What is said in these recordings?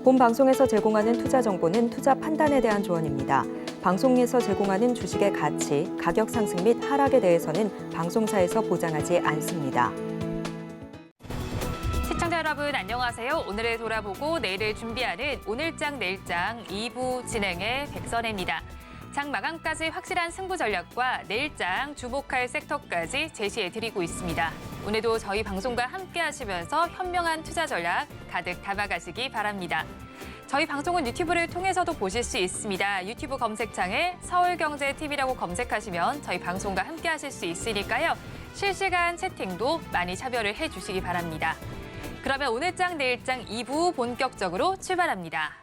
본 방송에서 제공하는 투자 정보는 투자 판단에 대한 조언입니다. 방송에서 제공하는 주식의 가치, 가격 상승 및 하락에 대해서는 방송사에서 보장하지 않습니다. 시청자 여러분 안녕하세요. 오늘을 돌아보고 내일을 준비하는 오늘장 내일장 2부 진행의 백선혜입니다. 장 마감까지 확실한 승부 전략과 내일장 주목할 섹터까지 제시해드리고 있습니다. 오늘도 저희 방송과 함께 하시면서 현명한 투자 전략 가득 담아가시기 바랍니다. 저희 방송은 유튜브를 통해서도 보실 수 있습니다. 유튜브 검색창에 서울경제TV라고 검색하시면 저희 방송과 함께 하실 수 있으니까요. 실시간 채팅도 많이 참여를 해주시기 바랍니다. 그러면 오늘장 내일장 2부 본격적으로 출발합니다.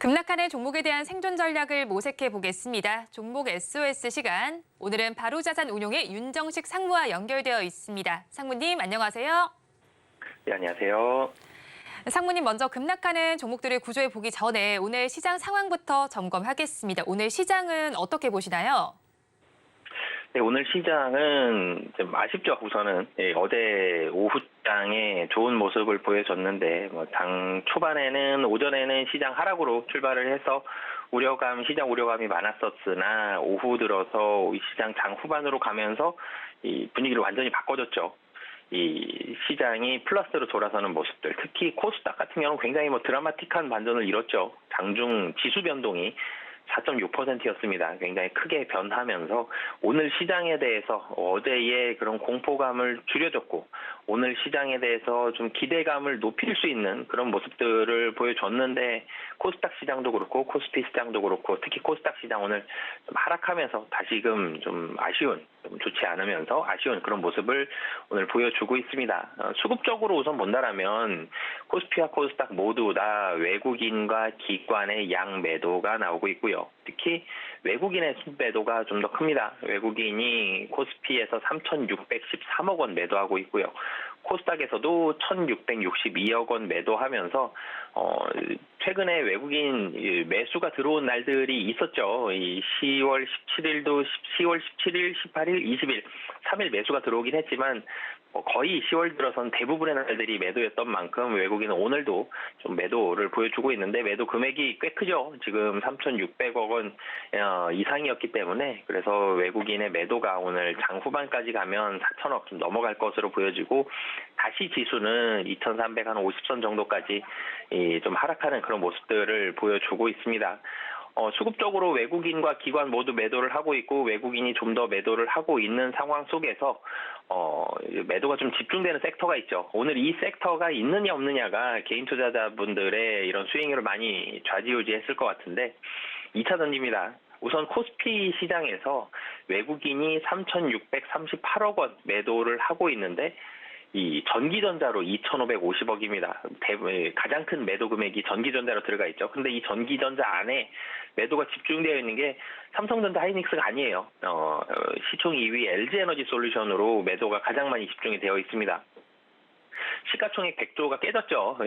급락하는 종목에 대한 생존 전략을 모색해 보겠습니다. 종목 SOS 시간. 오늘은 바로자산운용의 윤정식 상무와 연결되어 있습니다. 상무님 안녕하세요. 네, 안녕하세요. 상무님 먼저 급락하는 종목들을 구조해 보기 전에 오늘 시장 상황부터 점검하겠습니다. 오늘 시장은 어떻게 보시나요? 네, 오늘 시장은 좀 아쉽죠. 우선은 어제 오후장에 좋은 모습을 보여줬는데 장 초반에는 오전에는 시장 하락으로 출발을 해서 시장 우려감이 많았었으나 오후 들어서 시장 장 후반으로 가면서 이 분위기를 완전히 바꿔줬죠. 이 시장이 플러스로 돌아서는 모습들, 특히 코스닥 같은 경우는 굉장히 드라마틱한 반전을 이뤘죠. 장중 지수 변동이 4.6%였습니다. 굉장히 크게 변하면서 오늘 시장에 대해서 어제의 그런 공포감을 줄여줬고 오늘 시장에 대해서 좀 기대감을 높일 수 있는 그런 모습들을 보여줬는데 코스닥 시장도 그렇고 코스피 시장도 그렇고 특히 코스닥 시장 오늘 좀 하락하면서 다시금 좀 좀 좋지 않으면서 아쉬운 그런 모습을 오늘 보여주고 있습니다. 수급적으로 우선 본다라면 코스피와 코스닥 모두 다 외국인과 기관의 양 매도가 나오고 있고요. 특히 외국인의 순매도가 좀 더 큽니다. 외국인이 코스피에서 3,613억 원 매도하고 있고요. 코스닥에서도 1,662억 원 매도하면서 최근에 외국인 매수가 들어온 날들이 있었죠. 이 10월 17일도 10월 17일, 18일, 20일 3일 매수가 들어오긴 했지만 거의 10월 들어선 대부분의 날들이 매도였던 만큼 외국인은 오늘도 좀 매도를 보여주고 있는데 매도 금액이 꽤 크죠. 지금 3,600억 원 이상이었기 때문에 그래서 외국인의 매도가 오늘 장 후반까지 가면 4천억 좀 넘어갈 것으로 보여지고 다시 지수는 2,350선 정도까지 좀 하락하는 그런 모습들을 보여주고 있습니다. 수급적으로 외국인과 기관 모두 매도를 하고 있고 외국인이 좀 더 매도를 하고 있는 상황 속에서 매도가 좀 집중되는 섹터가 있죠. 오늘 이 섹터가 있느냐 없느냐가 개인 투자자분들의 이런 수익률을 많이 좌지우지했을 것 같은데 2차 전지입니다. 우선 코스피 시장에서 외국인이 3,638억 원 매도를 하고 있는데 이 전기전자로 2,550억입니다. 가장 큰 매도 금액이 전기전자로 들어가 있죠. 근데 이 전기전자 안에 매도가 집중되어 있는 게 삼성전자 하이닉스가 아니에요. 시총 2위 LG에너지솔루션으로 매도가 가장 많이 집중이 되어 있습니다. 시가총액 100조가 깨졌죠.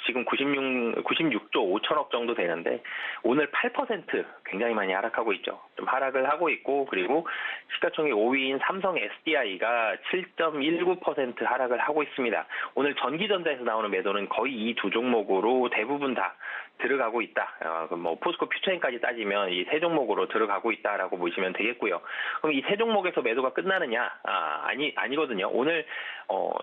지금 96조 5천억 정도 되는데 오늘 8% 굉장히 많이 하락하고 있죠. 좀 하락을 하고 있고 그리고 시가총액 5위인 삼성 SDI가 7.19% 하락을 하고 있습니다. 오늘 전기전자에서 나오는 매도는 거의 이 두 종목으로 대부분 다 들어가고 있다. 포스코 퓨처엔까지 따지면 이 세 종목으로 들어가고 있다라고 보시면 되겠고요. 그럼 이 세 종목에서 매도가 끝나느냐? 아니거든요. 오늘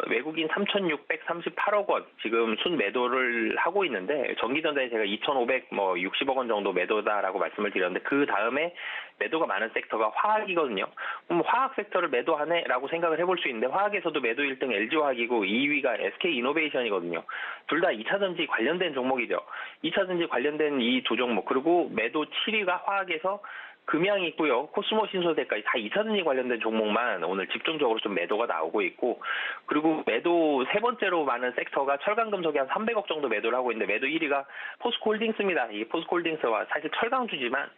외국인 3,638억 원 지금 순 매도를 하고 있는데 전기전자에 제가 2,560억 원 정도 매도다라고 말씀을 드렸는데 그 다음에 매도가 많은 섹터가 화학이거든요. 그럼 화학 섹터를 매도하네라고 생각을 해볼 수 있는데 화학에서도 매도 1등 LG화학이고 2위가 SK이노베이션이거든요. 둘 다 2차전지 관련된 종목이죠. 2차전지 관련된 이 두 종목 그리고 매도 7위가 화학에서 금양이 있고요. 코스모 신소재까지 다 2차전지 관련된 종목만 오늘 집중적으로 좀 매도가 나오고 있고 그리고 매도 세 번째로 많은 섹터가 철강금속이 한 300억 정도 매도를 하고 있는데 매도 1위가 포스코홀딩스입니다. 이 포스코홀딩스와 사실 철강주지만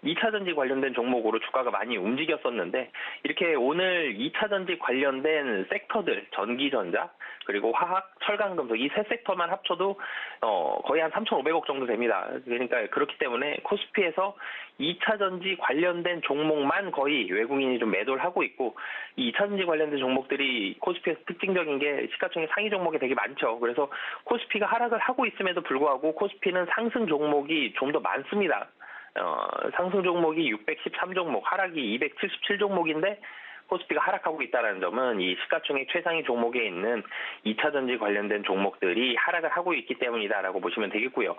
2차 전지 관련된 종목으로 주가가 많이 움직였었는데 이렇게 오늘 2차 전지 관련된 섹터들, 전기전자, 그리고 화학, 철강금속 이 세 섹터만 합쳐도 거의 한 3,500억 정도 됩니다. 그러니까 그렇기 때문에 코스피에서 2차 전지 관련된 종목만 거의 외국인이 좀 매도를 하고 있고 이 2차 전지 관련된 종목들이 코스피에서 특징적인 게 시가총액 상위 종목이 되게 많죠. 그래서 코스피가 하락을 하고 있음에도 불구하고 코스피는 상승 종목이 좀 더 많습니다. 상승 종목이 613종목, 하락이 277종목인데 코스피가 하락하고 있다는 점은 이 시가총액 최상위 종목에 있는 2차 전지 관련된 종목들이 하락을 하고 있기 때문이다라고 보시면 되겠고요.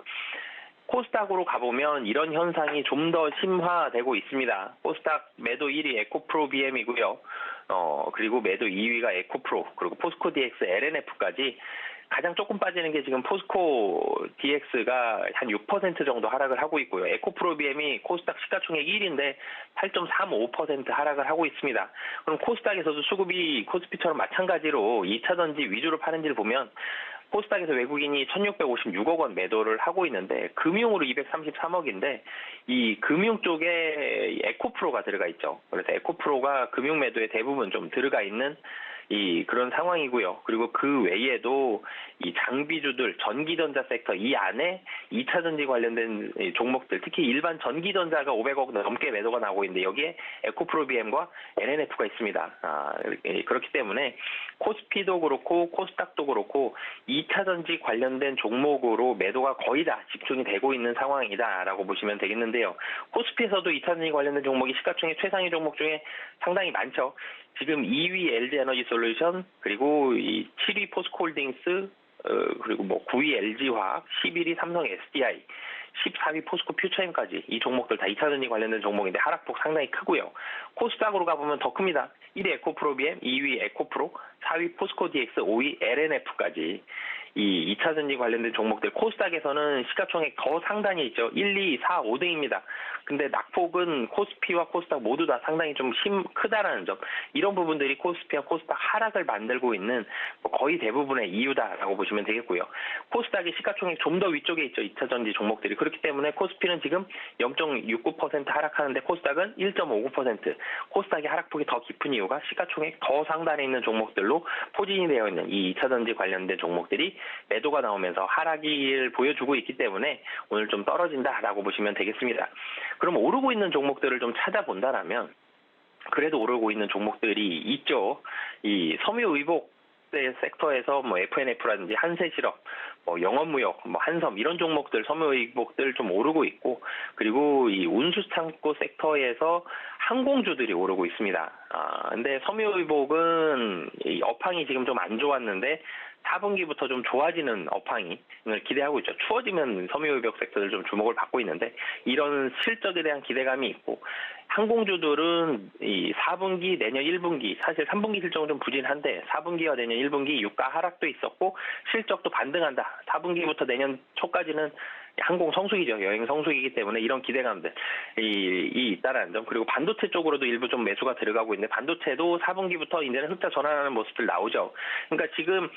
코스닥으로 가보면 이런 현상이 좀 더 심화되고 있습니다. 코스닥 매도 1위 에코프로 BM이고요. 그리고 매도 2위가 에코프로, 그리고 포스코 DX, LNF까지 가장 조금 빠지는 게 지금 포스코 DX가 한 6% 정도 하락을 하고 있고요. 에코프로 BM이 코스닥 시가총액 1위인데 8.35% 하락을 하고 있습니다. 그럼 코스닥에서도 수급이 코스피처럼 마찬가지로 2차 전지 위주로 파는지를 보면 코스닥에서 외국인이 1,656억 원 매도를 하고 있는데 금융으로 233억인데 이 금융 쪽에 에코프로가 들어가 있죠. 그래서 에코프로가 금융 매도에 대부분 좀 들어가 있는 그런 상황이고요. 그리고 그 외에도 이 장비주들, 전기전자 섹터 이 안에 2차 전지 관련된 종목들, 특히 일반 전기전자가 500억 넘게 매도가 나오고 있는데 여기에 에코프로 BM과 LNF가 있습니다. 그렇기 때문에 코스피도 그렇고 코스닥도 그렇고 2차 전지 관련된 종목으로 매도가 거의 다 집중이 되고 있는 상황이다라고 보시면 되겠는데요. 코스피에서도 2차 전지 관련된 종목이 시가총액 최상위 종목 중에 상당히 많죠. 지금 2위 LG에너지솔루션, 그리고 이 7위 포스코홀딩스, 그리고 뭐 9위 LG화학, 11위 삼성 SDI, 14위 포스코 퓨처엠까지 이 종목들 다 2차 전지 관련된 종목인데 하락폭 상당히 크고요. 코스닥으로 가보면 더 큽니다. 1위 에코프로비엠, 2위 에코프로, 4위 포스코 DX, 5위 LNF까지 이 2차 전지 관련된 종목들 코스닥에서는 시가총액 더 상단에 있죠. 1, 2, 4, 5등입니다. 근데 낙폭은 코스피와 코스닥 모두 다 상당히 좀 크다라는 점, 이런 부분들이 코스피와 코스닥 하락을 만들고 있는 거의 대부분의 이유다라고 보시면 되겠고요. 코스닥이 시가총액 좀 더 위쪽에 있죠. 2차 전지 종목들이. 그렇기 때문에 코스피는 지금 0.69% 하락하는데 코스닥은 1.59%. 코스닥의 하락폭이 더 깊은 이유가 시가총액 더 상단에 있는 종목들로 포진이 되어 있는 이 2차 전지 관련된 종목들이 매도가 나오면서 하락을 보여주고 있기 때문에 오늘 좀 떨어진다라고 보시면 되겠습니다. 그럼 오르고 있는 종목들을 좀 찾아본다라면 그래도 오르고 있는 종목들이 있죠. 이 섬유의복 섹터에서 뭐 FNF라든지 한세실업, 뭐 영업무역, 뭐 한섬 이런 종목들, 섬유의복들 좀 오르고 있고, 그리고 이 운수창고 섹터에서 항공주들이 오르고 있습니다. 근데 섬유의복은 이 업황이 지금 좀 안 좋았는데 4분기부터 좀 좋아지는 업황을 기대하고 있죠. 추워지면 섬유의복 섹터들 좀 주목을 받고 있는데 이런 실적에 대한 기대감이 있고, 항공주들은 이 4분기, 내년 1분기, 사실 3분기 실적은 좀 부진한데 4분기와 내년 1분기 유가 하락도 있었고 실적도 반등한다. 4분기부터 내년 초까지는 항공 성수기죠. 여행 성수기이기 때문에 이런 기대감들이 있다는 점. 그리고 반도체 쪽으로도 일부 좀 매수가 들어가고 있는데 반도체도 4분기부터 이제는 흑자 전환하는 모습들 나오죠. 그러니까 지금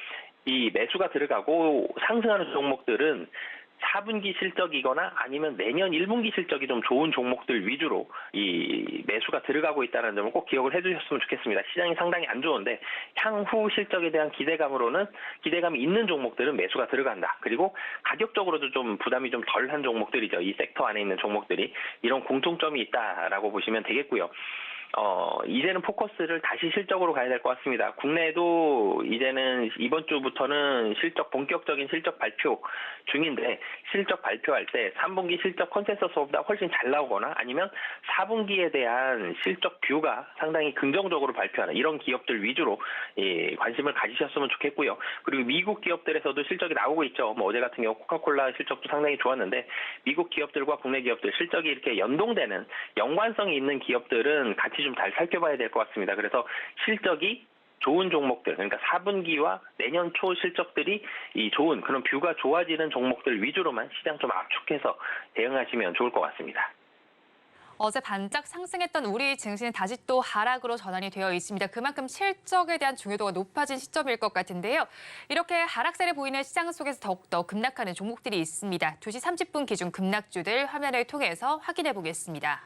이 매수가 들어가고 상승하는 종목들은 4분기 실적이거나 아니면 내년 1분기 실적이 좀 좋은 종목들 위주로 이 매수가 들어가고 있다는 점을 꼭 기억을 해주셨으면 좋겠습니다. 시장이 상당히 안 좋은데 향후 실적에 대한 기대감이 있는 종목들은 매수가 들어간다. 그리고 가격적으로도 좀 부담이 좀 덜한 종목들이죠. 이 섹터 안에 있는 종목들이 이런 공통점이 있다라고 보시면 되겠고요. 이제는 포커스를 다시 실적으로 가야 될 것 같습니다. 국내도 이제는 이번 주부터는 본격적인 실적 발표 중인데 실적 발표할 때 3분기 실적 컨센서스보다 훨씬 잘 나오거나 아니면 4분기에 대한 실적 뷰가 상당히 긍정적으로 발표하는 이런 기업들 위주로 관심을 가지셨으면 좋겠고요. 그리고 미국 기업들에서도 실적이 나오고 있죠. 뭐 어제 같은 경우 코카콜라 실적도 상당히 좋았는데 미국 기업들과 국내 기업들 실적이 이렇게 연동되는 연관성이 있는 기업들은 같이 좀 잘 살펴봐야 될 것 같습니다. 그래서 실적이 좋은 종목들, 그러니까 4분기와 내년 초 실적들이 좋은 그런 뷰가 좋아지는 종목들 위주로만 시장 좀 압축해서 대응하시면 좋을 것 같습니다. 어제 반짝 상승했던 우리 증시는 다시 또 하락으로 전환이 되어 있습니다. 그만큼 실적에 대한 중요도가 높아진 시점일 것 같은데요. 이렇게 하락세를 보이는 시장 속에서 더욱더 급락하는 종목들이 있습니다. 2시 30분 기준 급락주들 화면을 통해서 확인해 보겠습니다.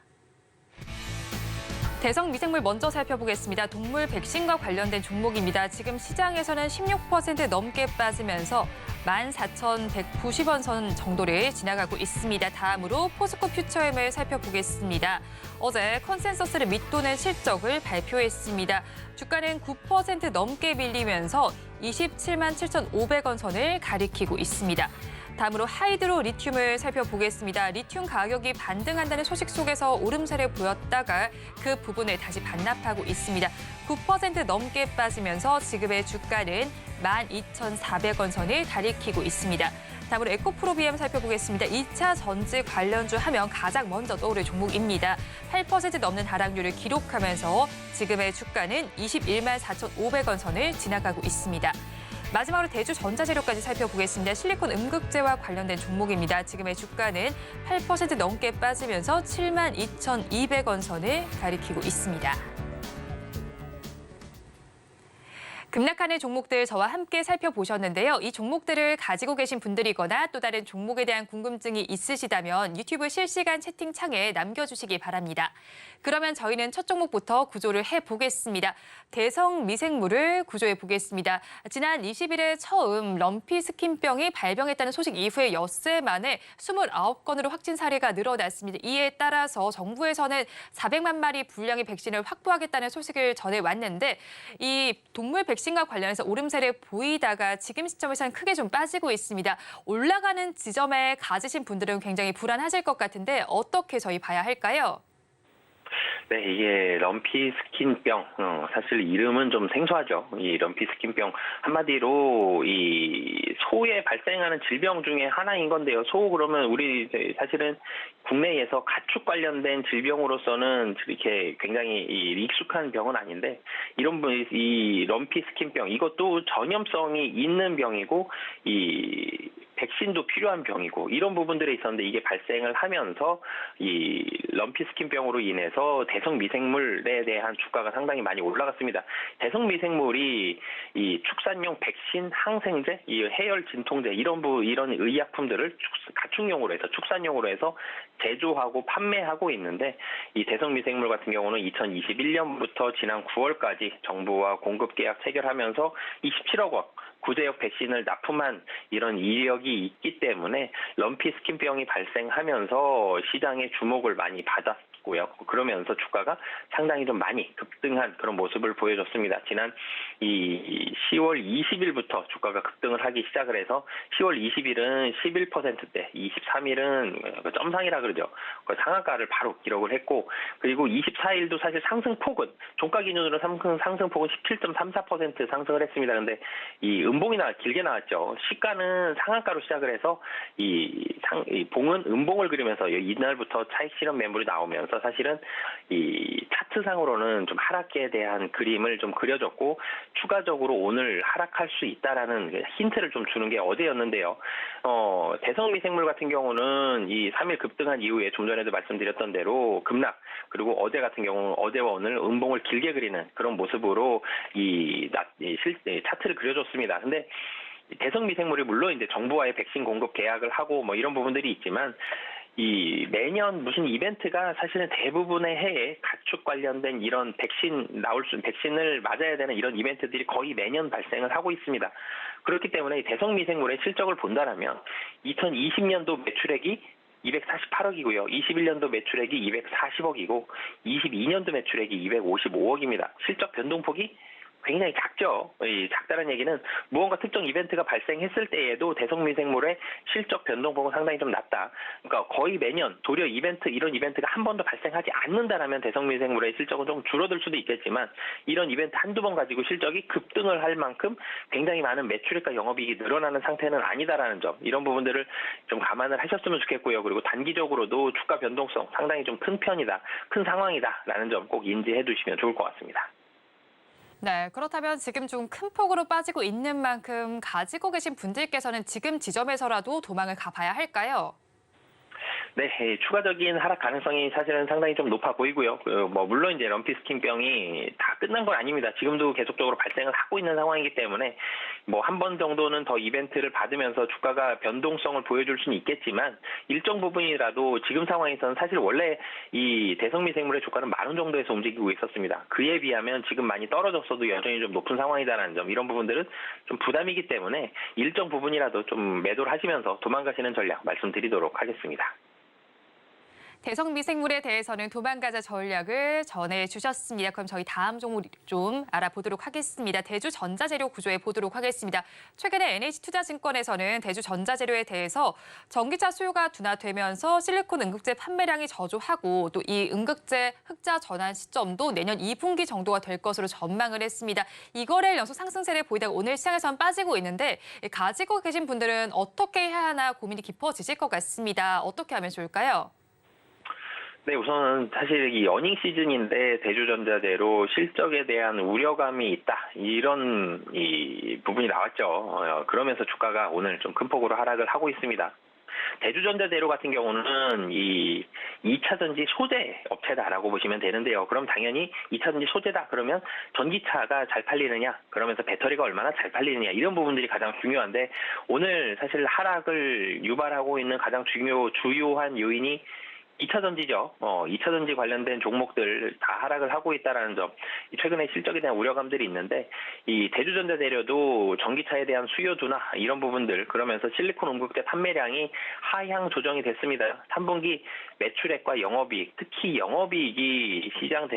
대성 미생물 먼저 살펴보겠습니다. 동물 백신과 관련된 종목입니다. 지금 시장에서는 16% 넘게 빠지면서 14,190원 선 정도를 지나가고 있습니다. 다음으로 포스코 퓨처엠을 살펴보겠습니다. 어제 컨센서스를 밑도는 실적을 발표했습니다. 주가는 9% 넘게 밀리면서 27만 7,500원 선을 가리키고 있습니다. 다음으로 하이드로 리튬을 살펴보겠습니다. 리튬 가격이 반등한다는 소식 속에서 오름세를 보였다가 그 부분을 다시 반납하고 있습니다. 9% 넘게 빠지면서 지금의 주가는 12,400원 선을 가리키고 있습니다. 다음으로 에코프로비엠 살펴보겠습니다. 2차 전지 관련주 하면 가장 먼저 떠오를 종목입니다. 8% 넘는 하락률을 기록하면서 지금의 주가는 21만 4,500원 선을 지나가고 있습니다. 마지막으로 대주전자재료까지 살펴보겠습니다. 실리콘 음극재와 관련된 종목입니다. 지금의 주가는 8% 넘게 빠지면서 7만 2,200원 선을 가리키고 있습니다. 급락하는 종목들 저와 함께 살펴보셨는데요. 이 종목들을 가지고 계신 분들이거나 또 다른 종목에 대한 궁금증이 있으시다면 유튜브 실시간 채팅창에 남겨주시기 바랍니다. 그러면 저희는 첫 종목부터 구조를 해보겠습니다. 대성 미생물을 구조해 보겠습니다. 지난 20일에 처음 럼피 스킨병이 발병했다는 소식 이후에 엿새 만에 29건으로 확진 사례가 늘어났습니다. 이에 따라서 정부에서는 400만 마리 분량의 백신을 확보하겠다는 소식을 전해왔는데 이 동물 백신과 관련해서 오름세를 보이다가 지금 시점에서는 크게 좀 빠지고 있습니다. 올라가는 지점에 가지신 분들은 굉장히 불안하실 것 같은데 어떻게 저희 봐야 할까요? 네, 이게 럼피 스킨병, 사실 이름은 좀 생소하죠. 이 럼피 스킨병 한마디로 이 소에 발생하는 질병 중에 하나인 건데요. 소 그러면 우리 사실은 국내에서 가축 관련된 질병으로서는 이렇게 굉장히 익숙한 병은 아닌데 이 럼피 스킨병 이것도 전염성이 있는 병이고 이 백신도 필요한 병이고 이런 부분들에 있었는데 이게 발생을 하면서 이 럼피 스킨병으로 인해서 대성 미생물에 대한 주가가 상당히 많이 올라갔습니다. 대성 미생물이 이 축산용 백신, 항생제, 이 해열 진통제 이런 의약품들을 가축용으로 해서 축산용으로 해서 제조하고 판매하고 있는데 이 대성 미생물 같은 경우는 2021년부터 지난 9월까지 정부와 공급 계약 체결하면서 27억 원 구제역 백신을 납품한 이런 이력이 있기 때문에 럼피 스킨병이 발생하면서 시장의 주목을 많이 받았고요. 그러면서 주가가 상당히 좀 많이 급등한 그런 모습을 보여줬습니다. 지난 이 10월 20일부터 주가가 급등을 하기 시작을 해서 10월 20일은 11%대, 23일은 점상이라 그러죠. 그 상한가를 바로 기록을 했고 그리고 24일도 사실 상승폭은 종가 기준으로 상승폭은 17.34% 상승을 했습니다. 근데 이 음봉이 길게 나왔죠. 시가는 상한가로 시작을 해서 봉은 음봉을 그리면서 이날부터 차익 실현 매물이 나오면서 사실은 이 차트상으로는 좀 하락에 대한 그림을 좀 그려줬고 추가적으로 오늘 하락할 수 있다라는 힌트를 좀 주는 게 어제였는데요. 대성 미생물 같은 경우는 이 3일 급등한 이후에 좀 전에도 말씀드렸던 대로 급락 그리고 어제 같은 경우 어제와 오늘 음봉을 길게 그리는 그런 모습으로 차트를 그려줬습니다. 근데 대성 미생물이 물론 이제 정부와의 백신 공급 계약을 하고 뭐 이런 부분들이 있지만 이 매년 무슨 이벤트가 사실은 대부분의 해에 가축 관련된 이런 백신을 맞아야 되는 이런 이벤트들이 거의 매년 발생을 하고 있습니다. 그렇기 때문에 이 대성 미생물의 실적을 본다라면 2020년도 매출액이 248억이고요. 21년도 매출액이 240억이고 22년도 매출액이 255억입니다. 실적 변동폭이 굉장히 작죠. 작다는 얘기는 무언가 특정 이벤트가 발생했을 때에도 대성 미생물의 실적 변동폭은 상당히 좀 낮다. 그러니까 거의 매년 도리어 이런 이벤트가 한 번도 발생하지 않는다라면 대성 미생물의 실적은 좀 줄어들 수도 있겠지만 이런 이벤트 한두 번 가지고 실적이 급등을 할 만큼 굉장히 많은 매출액과 영업이익이 늘어나는 상태는 아니다라는 점 이런 부분들을 좀 감안을 하셨으면 좋겠고요. 그리고 단기적으로도 주가 변동성 상당히 좀 큰 편이다. 큰 상황이다라는 점 꼭 인지해 두시면 좋을 것 같습니다. 네, 그렇다면 지금 좀 큰 폭으로 빠지고 있는 만큼 가지고 계신 분들께서는 지금 지점에서라도 도망을 가봐야 할까요? 네, 추가적인 하락 가능성이 사실은 상당히 좀 높아 보이고요. 물론 이제 럼피스킨병이 다 끝난 건 아닙니다. 지금도 계속적으로 발생을 하고 있는 상황이기 때문에 한 번 정도는 더 이벤트를 받으면서 주가가 변동성을 보여줄 수는 있겠지만 일정 부분이라도 지금 상황에서는 사실 원래 이 대성미 생물의 주가는 10,000원 정도에서 움직이고 있었습니다. 그에 비하면 지금 많이 떨어졌어도 여전히 좀 높은 상황이다라는 점, 이런 부분들은 좀 부담이기 때문에 일정 부분이라도 좀 매도를 하시면서 도망가시는 전략 말씀드리도록 하겠습니다. 대성미 생물에 대해서는 도망가자 전략을 전해주셨습니다. 그럼 저희 다음 종목 좀 알아보도록 하겠습니다. 대주전자재료 구조해 보도록 하겠습니다. 최근에 NH투자증권에서는 대주전자재료에 대해서 전기차 수요가 둔화되면서 실리콘 응급제 판매량이 저조하고 또 이 응급제 흑자 전환 시점도 내년 2분기 정도가 될 것으로 전망을 했습니다. 이거래일 연속 상승세를 보이다가 오늘 시장에서는 빠지고 있는데 가지고 계신 분들은 어떻게 해야 하나 고민이 깊어지실 것 같습니다. 어떻게 하면 좋을까요? 네, 우선은 사실 이 어닝 시즌인데 대주전자재료 실적에 대한 우려감이 있다, 이런 부분이 나왔죠. 그러면서 주가가 오늘 좀 큰 폭으로 하락을 하고 있습니다. 대주전자재료 같은 경우는 이 2차전지 소재 업체다라고 보시면 되는데요. 그럼 당연히 2차전지 소재다 그러면 전기차가 잘 팔리느냐, 그러면서 배터리가 얼마나 잘 팔리느냐, 이런 부분들이 가장 중요한데 오늘 사실 하락을 유발하고 있는 가장 주요한 요인이 2차전지죠. 2차전지 관련된 종목들 다 하락을 하고 있다는 점, 최근에 실적에 대한 우려감들이 있는데 이 대주전자재료도 전기차에 대한 수요 둔화 이런 부분들, 그러면서 실리콘 응급제 판매량이 하향 조정이 됐습니다. 3분기 매출액과 영업이익, 특히 영업이익이 시장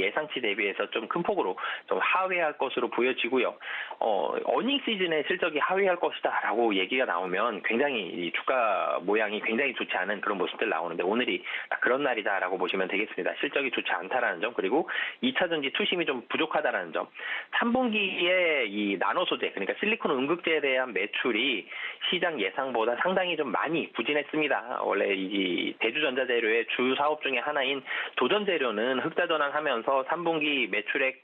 예상치 대비해서 좀 큰 폭으로 좀 하회할 것으로 보여지고요. 어닝 시즌에 실적이 하회할 것이다라고 얘기가 나오면 굉장히 이 주가 모양이 굉장히 좋지 않은 그런 모습들 나오는데 오늘이 그런 날이다라고 보시면 되겠습니다. 실적이 좋지 않다라는 점, 그리고 2차전지 투심이 좀 부족하다라는 점, 3분기에 이 나노 소재, 그러니까 실리콘 응급제에 대한 매출이 시장 예상보다 상당히 좀 많이 부진했습니다. 원래 이 대주전자재료의 주 사업 중에 하나인 도전재료는 흑자 전환하면서 3분기 매출액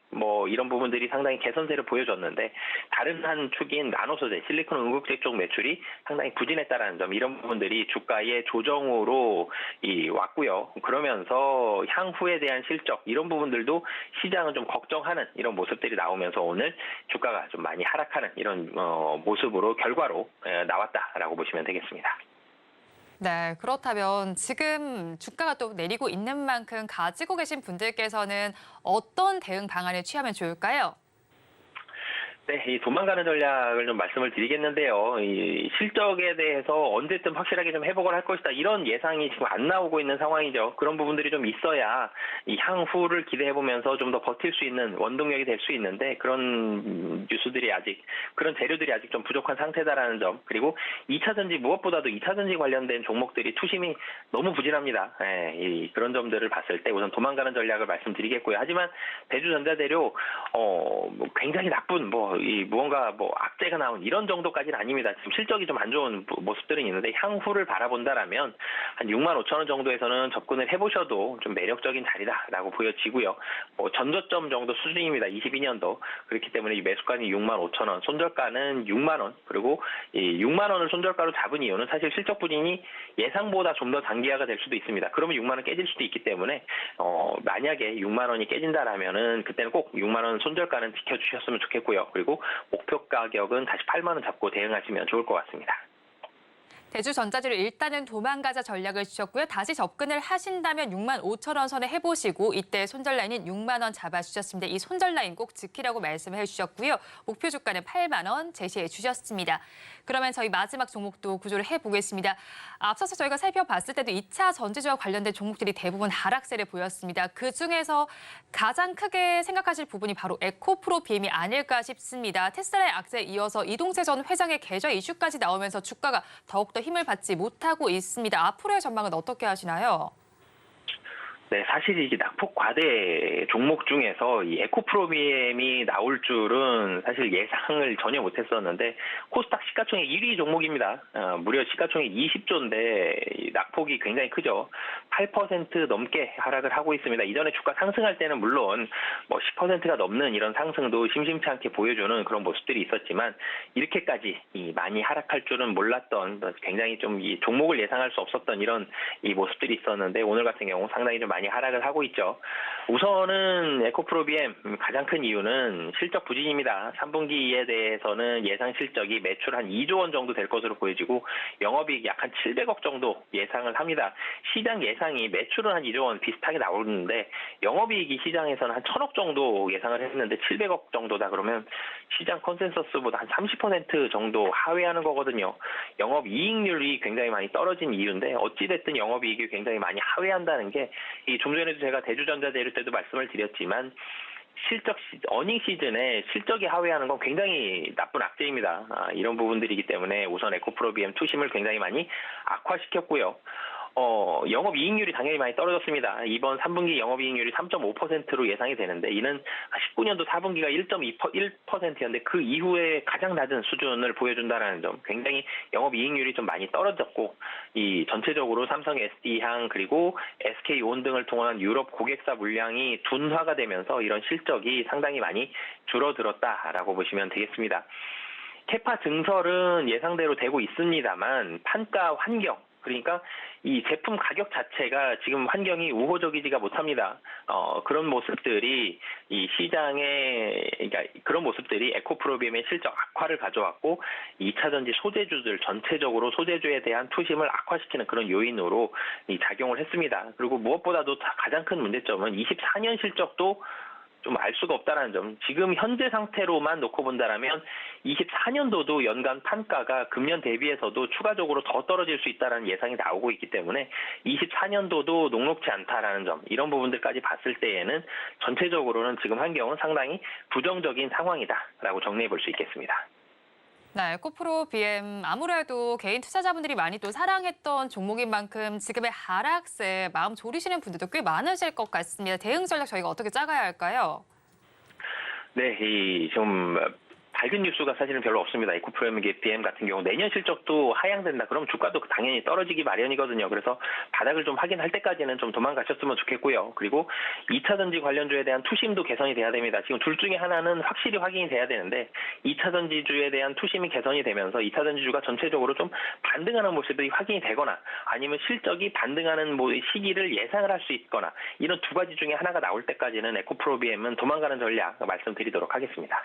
이런 부분들이 상당히 개선세를 보여줬는데 다른 한 축인 나노 소재, 실리콘 응급제 쪽 매출이 상당히 부진했다라는 점, 이런 부분들이 주가의 조정으로 왔고요. 그러면서 향후에 대한 실적, 이런 부분들도 시장은 좀 걱정하는 이런 모습들이 나오면서 오늘 주가가 좀 많이 하락하는 이런 모습으로 결과로 나왔다라고 보시면 되겠습니다. 네, 그렇다면 지금 주가가 또 내리고 있는 만큼 가지고 계신 분들께서는 어떤 대응 방안을 취하면 좋을까요? 네, 이 도망가는 전략을 좀 말씀을 드리겠는데요. 이 실적에 대해서 언제쯤 확실하게 좀 회복을 할 것이다, 이런 예상이 지금 안 나오고 있는 상황이죠. 그런 부분들이 좀 있어야 이 향후를 기대해보면서 좀 더 버틸 수 있는 원동력이 될 수 있는데 그런 그런 재료들이 아직 좀 부족한 상태다라는 점, 그리고 2차전지, 무엇보다도 2차전지 관련된 종목들이 투심이 너무 부진합니다. 그런 점들을 봤을 때 우선 도망가는 전략을 말씀드리겠고요. 하지만 대주전자재료 굉장히 나쁜 무언가 악재가 나온 이런 정도까지는 아닙니다. 지금 실적이 좀 안 좋은 모습들은 있는데 향후를 바라본다라면 한 65,000원 정도에서는 접근을 해보셔도 좀 매력적인 자리다라고 보여지고요. 전저점 정도 수준입니다. 22년도. 그렇기 때문에 이 매수가는 65,000원, 손절가는 6만 원. 그리고 이 6만 원을 손절가로 잡은 이유는 사실 실적 부진이 예상보다 좀 더 장기화가 될 수도 있습니다. 그러면 6만 원 깨질 수도 있기 때문에 만약에 6만 원이 깨진다라면은 그때는 꼭 6만 원 손절가는 지켜주셨으면 좋겠고요. 그리고 목표 가격은 다시 8만 원 잡고 대응하시면 좋을 것 같습니다. 대주전자재료 일단은 도망가자 전략을 주셨고요. 다시 접근을 하신다면 65,000원 선에 해보시고 이때 손절 라인인 6만 원 잡아주셨습니다. 이 손절 라인 꼭 지키라고 말씀을 해주셨고요. 목표 주가는 8만 원 제시해 주셨습니다. 그러면 저희 마지막 종목도 구조를 해보겠습니다. 앞서서 저희가 살펴봤을 때도 2차 전지주와 관련된 종목들이 대부분 하락세를 보였습니다. 그중에서 가장 크게 생각하실 부분이 바로 에코프로 BM이 아닐까 싶습니다. 테슬라의 악재에 이어서 이동재 전 회장의 계좌 이슈까지 나오면서 주가가 더욱더 힘을 받지 못하고 있습니다. 앞으로의 전망은 어떻게 하시나요? 네, 사실 이게 낙폭 과대 종목 중에서 이 에코프로비엠이 나올 줄은 사실 예상을 전혀 못했었는데 코스닥 시가총액 1위 종목입니다. 무려 시가총액 20조인데 낙폭이 굉장히 크죠. 8% 넘게 하락을 하고 있습니다. 이전에 주가 상승할 때는 물론 뭐 10%가 넘는 이런 상승도 심심치 않게 보여주는 그런 모습들이 있었지만 이렇게까지 많이 하락할 줄은 몰랐던 굉장히 좀 이 종목을 예상할 수 없었던 이런 이 모습들이 있었는데 오늘 같은 경우 상당히 좀 많이 하락을 하고 있죠. 우선은 에코프로비엠 가장 큰 이유는 실적 부진입니다. 3분기에 대해서는 예상 실적이 매출 한 2조 원 정도 될 것으로 보여지고 영업이익 약 한 700억 정도 예상을 합니다. 시장 예상이 매출은 한 2조 원 비슷하게 나오는데 영업이익이 시장에서는 한 1,000억 정도 예상을 했는데 700억 정도다 그러면 시장 컨센서스보다 한 30% 정도 하회하는 거거든요. 영업이익률이 굉장히 많이 떨어진 이유인데 어찌됐든 영업이익이 굉장히 많이 하회한다는 게 좀 전에도 제가 대주전자 대류 때도 말씀을 드렸지만 어닝 시즌에 실적이 하회하는 건 굉장히 나쁜 악재입니다. 이런 부분들이기 때문에 우선 에코프로비엠 투심을 굉장히 많이 악화시켰고요. 영업이익률이 당연히 많이 떨어졌습니다. 이번 3분기 영업이익률이 3.5%로 예상이 되는데 이는 19년도 4분기가 1.1%였는데 그 이후에 가장 낮은 수준을 보여준다는 점, 굉장히 영업이익률이 좀 많이 떨어졌고 이 전체적으로 삼성 SD향 그리고 SK온 등을 통한 유럽 고객사 물량이 둔화가 되면서 이런 실적이 상당히 많이 줄어들었다라고 보시면 되겠습니다. 캐파 증설은 예상대로 되고 있습니다만 판가 환경 그러니까 이 제품 가격 자체가 지금 환경이 우호적이지가 못합니다. 그런 모습들이 이 시장에 그러니까 그런 모습들이 에코프로비엠의 실적 악화를 가져왔고 2차 전지 소재주들 전체적으로 소재주에 대한 투심을 악화시키는 그런 요인으로 작용을 했습니다. 그리고 무엇보다도 가장 큰 문제점은 24년 실적도 좀 알 수가 없다는 점. 지금 현재 상태로만 놓고 본다라면 24년도도 연간 판가가 금년 대비해서도 추가적으로 더 떨어질 수 있다는 예상이 나오고 있기 때문에 24년도도 녹록지 않다라는 점. 이런 부분들까지 봤을 때에는 전체적으로는 지금 환경은 상당히 부정적인 상황이다라고 정리해 볼 수 있겠습니다. 네, 에코프로비엠 아무래도 개인 투자자분들이 많이 또 사랑했던 종목인 만큼 지금의 하락세 마음 졸이시는 분들도 꽤 많으실 것 같습니다. 대응 전략 저희가 어떻게 짜가야 할까요? 네, 좀 밝은 뉴스가 사실은 별로 없습니다. 에코프로비엠 같은 경우 내년 실적도 하향된다. 그럼 주가도 당연히 떨어지기 마련이거든요. 그래서 바닥을 좀 확인할 때까지는 좀 도망가셨으면 좋겠고요. 그리고 2차 전지 관련주에 대한 투심도 개선이 돼야 됩니다. 지금 둘 중에 하나는 확실히 확인이 돼야 되는데 2차 전지주에 대한 투심이 개선이 되면서 2차 전지주가 전체적으로 좀 반등하는 모습이 확인이 되거나 아니면 실적이 반등하는 시기를 예상을 할 수 있거나 이런 두 가지 중에 하나가 나올 때까지는 에코프로비엠은 도망가는 전략 말씀드리도록 하겠습니다.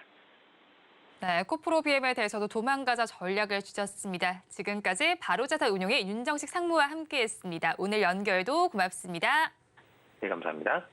네, 에코프로비엠에 대해서도 도망가자 전략을 주셨습니다. 지금까지 바로자산 운용의 윤정식 상무와 함께했습니다. 오늘 연결도 고맙습니다. 네, 감사합니다.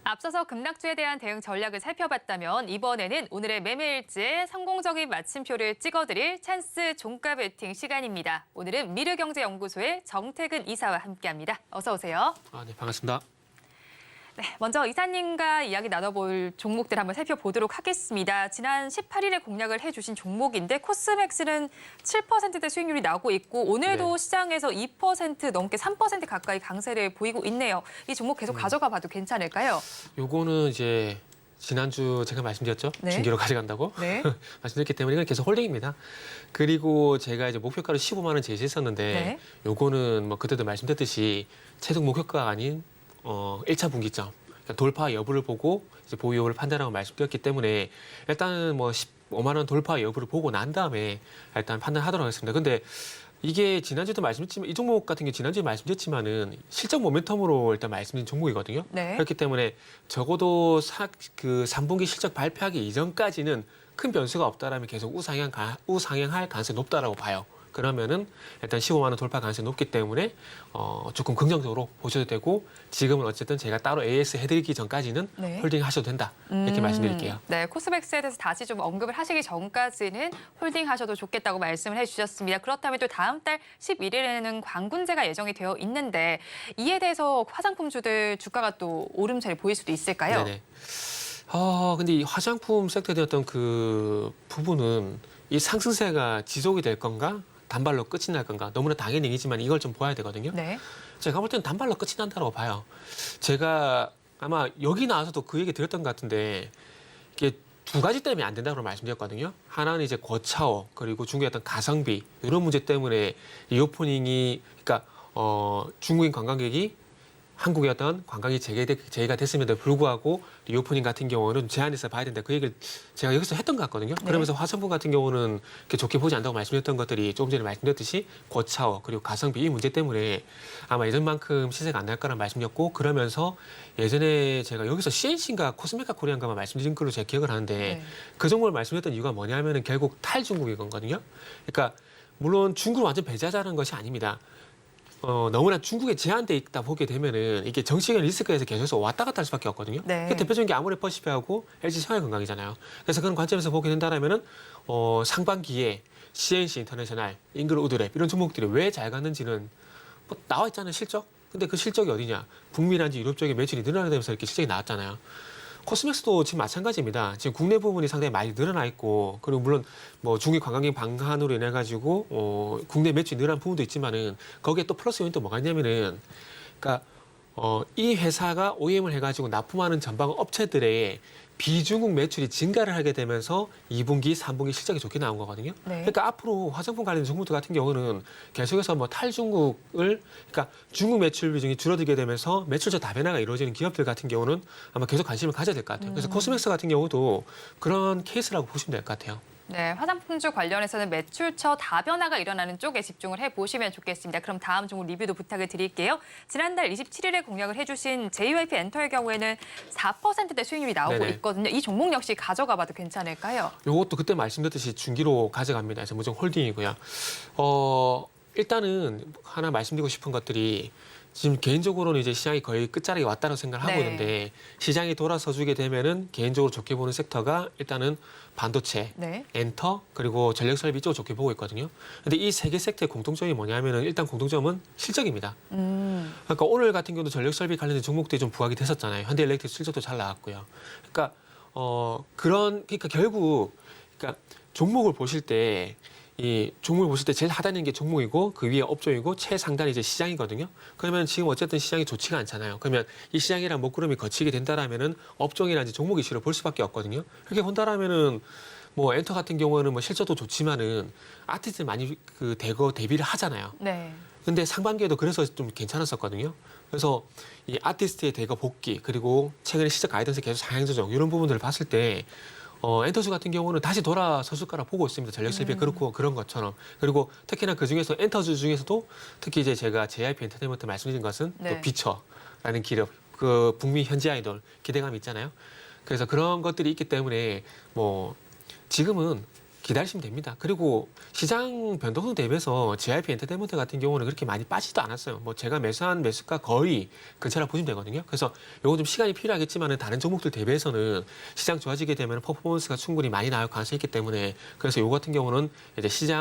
앞서서 급락주에 대한 대응 전략을 살펴봤다면 이번에는 오늘의 매매일지에 성공적인 마침표를 찍어드릴 찬스 종가 베팅 시간입니다. 오늘은 미르경제연구소의 정태근 이사와 함께합니다. 어서 오세요. 네, 반갑습니다. 네, 먼저 이사님과 이야기 나눠볼 종목들 한번 살펴보도록 하겠습니다. 지난 18일에 공략을 해주신 종목인데 코스맥스는 7%대 수익률이 나오고 있고 오늘도 시장에서 2% 넘게 3% 가까이 강세를 보이고 있네요. 이 종목 계속 가져가 봐도 괜찮을까요? 요거는 이제 지난주 제가 말씀드렸죠? 네. 중기로 가져간다고? 네. 말씀드렸기 때문에 이건 계속 홀딩입니다. 그리고 제가 이제 목표가를 15만 원 제시했었는데 네. 요거는 뭐 그때도 말씀드렸듯이 최종 목표가가 아닌 1차 분기점 그러니까 돌파 여부를 보고 이제 보유 여부를 판단하고 말씀드렸기 때문에 일단은 뭐 5만 원 돌파 여부를 보고 난 다음에 일단 판단하도록 하겠습니다. 근데 이게 지난주에도 말씀드렸지만 이 종목 같은 게 지난주에 말씀드렸지만은 실적 모멘텀으로 일단 말씀드린 종목이거든요. 네. 그렇기 때문에 적어도 그 3분기 실적 발표하기 이전까지는 큰 변수가 없다라면 계속 우상향할 가능성이 높다라고 봐요. 그러면은 일단 15만 원 돌파 가능성이 높기 때문에 조금 긍정적으로 보셔도 되고 지금은 어쨌든 제가 따로 AS 해드리기 전까지는 네. 홀딩 하셔도 된다 이렇게 말씀드릴게요. 네, 코스맥스에 대해서 다시 좀 언급을 하시기 전까지는 홀딩 하셔도 좋겠다고 말씀을 해주셨습니다. 그렇다면 또 다음 달 11일에는 광군제가 예정이 되어 있는데 이에 대해서 화장품주들 주가가 또 오름세를 보일 수도 있을까요? 네네. 근데 이 화장품 섹터에 대한 어떤 그 부분은 이 상승세가 지속이 될 건가? 단발로 끝이 날 건가? 너무나 당연히 얘기지만 이걸 좀 봐야 되거든요. 네. 제가 볼 때는 단발로 끝이 난다고 봐요. 제가 아마 여기 나와서도 그 얘기 드렸던 것 같은데 이게 두 가지 때문에 안 된다고 말씀드렸거든요. 하나는 이제 고차오 그리고 중국의 어떤 가성비 이런 문제 때문에 리오프닝이 그러니까 중국인 관광객이 한국의 어떤 관광이 재개가 됐음에도 불구하고 리오프닝 같은 경우는 제한해서 봐야 된다. 그 얘기를 제가 여기서 했던 것 같거든요. 네. 그러면서 화성분 같은 경우는 이렇게 좋게 보지 않다고 말씀드렸던 것들이 조금 전에 말씀드렸듯이 고차오 그리고 가성비 이 문제 때문에 아마 예전만큼 시세가 안 날 거란 말씀드렸고 그러면서 예전에 제가 여기서 CNC인가 코스메카 코리안가만 말씀드린 걸로 제가 기억을 하는데 네. 그 정보를 말씀드렸던 이유가 뭐냐면은 결국 탈중국이거든요. 그러니까 물론 중국을 완전 배제하자는 것이 아닙니다. 너무나 중국에 제한돼 있다 보게 되면은 이게 정치적인 리스크에서 계속해서 왔다 갔다 할 수밖에 없거든요. 네. 그 대표적인 게 아모레퍼시픽하고 LG 생활건강이잖아요. 그래서 그런 관점에서 보게 된다라면은 상반기에 CNC 인터내셔널, 잉글우드랩 이런 종목들이 왜 잘 갔는지는 뭐 나와 있잖아요, 실적. 근데 그 실적이 어디냐? 북미라든지 유럽 쪽의 매출이 늘어나게 되면서 이렇게 실적이 나왔잖아요. 코스맥스도 지금 마찬가지입니다. 지금 국내 부분이 상당히 많이 늘어나 있고, 그리고 물론 뭐 중국 관광객 방한으로 인해 가지고 국내 매출이 늘어난 부분도 있지만은 거기에 또 플러스 요인이 또 뭐가 있냐면은, 그러니까 이 회사가 OEM을 해가지고 납품하는 전방 업체들의 비중국 매출이 증가를 하게 되면서 2분기, 3분기 실적이 좋게 나온 거거든요. 네. 그러니까 앞으로 화장품 관련 종목들 같은 경우는 계속해서 뭐 탈중국을, 그러니까 중국 매출 비중이 줄어들게 되면서 매출적 다변화가 이루어지는 기업들 같은 경우는 아마 계속 관심을 가져야 될 것 같아요. 그래서 코스맥스 같은 경우도 그런 케이스라고 보시면 될 것 같아요. 네, 화장품주 관련해서는 매출처 다변화가 일어나는 쪽에 집중을 해보시면 좋겠습니다. 그럼 다음 종목 리뷰도 부탁을 드릴게요. 지난달 27일에 공략을 해주신 JYP 엔터의 경우에는 4%대 수익률이 나오고 네네. 있거든요. 이 종목 역시 가져가 봐도 괜찮을까요? 요것도 그때 말씀드렸듯이 중기로 가져갑니다. 그래서 무조건 홀딩이고요. 일단은 하나 말씀드리고 싶은 것들이 지금 개인적으로는 이제 시장이 거의 끝자락에 왔다고 생각을 하고 네. 있는데 시장이 돌아서주게 되면은 개인적으로 좋게 보는 섹터가 일단은 반도체, 네. 엔터 그리고 전력 설비 쪽을 좋게 보고 있거든요. 근데 이 세 개 섹터의 공통점이 뭐냐면은 일단 공통점은 실적입니다. 그러니까 오늘 같은 경우도 전력 설비 관련된 종목들이 좀 부각이 됐었잖아요. 현대일렉트릭 실적도 잘 나왔고요. 그러니까 그러니까 결국 그러니까 종목을 보실 때 이 종목을 보실 때 제일 하단에 있는 게 종목이고 그 위에 업종이고 최상단이 이제 시장이거든요. 그러면 지금 어쨌든 시장이 좋지가 않잖아요. 그러면 이 시장이랑 먹구름이 거치게 된다라면은 업종이라든지 종목 이슈를 볼 수밖에 없거든요. 그렇게 본다라면은 뭐 엔터 같은 경우는 뭐 실적도 좋지만은 아티스트 많이 그 대비를 하잖아요. 네. 근데 상반기에도 그래서 좀 괜찮았었거든요. 그래서 이 아티스트의 대거 복귀 그리고 최근에 시적 가이던스 계속 상향 조정 이런 부분들을 봤을 때 엔터주 같은 경우는 다시 돌아섰을 거라 보고 있습니다. 전력 설비 그렇고 그런 것처럼. 그리고 특히나 그 중에서 엔터주 중에서도 특히 이제 제가 JYP 엔터테인먼트 말씀드린 것은 네. 또 비처라는 기업, 그 북미 현지 아이돌 기대감이 있잖아요. 그래서 그런 것들이 있기 때문에 뭐 지금은 기다리시면 됩니다. 그리고 시장 변동성 대비해서 JYP 엔터테인먼트 같은 경우는 그렇게 많이 빠지도 않았어요. 뭐 제가 매수한 매수가 거의 근처라 보시면 되거든요. 그래서 요거 좀 시간이 필요하겠지만은 다른 종목들 대비해서는 시장 좋아지게 되면 퍼포먼스가 충분히 많이 나올 가능성이 있기 때문에 그래서 요 같은 경우는 이제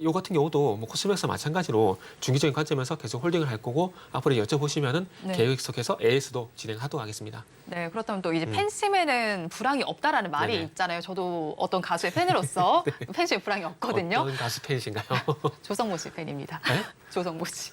요 같은 경우도 뭐 코스맥스 마찬가지로 중기적인 관점에서 계속 홀딩을 할 거고 앞으로 여쭤보시면은 네. 계획 속에서 AS도 진행하도록 하겠습니다. 네, 그렇다면 또 이제 팬심에는 불황이 없다라는 말이 네네. 있잖아요. 저도 어떤 가수의 팬으로서 팬심에 불황이 없거든요. 어떤 가수 팬이신가요? 조성모 씨 팬입니다. 네? 조성모 씨.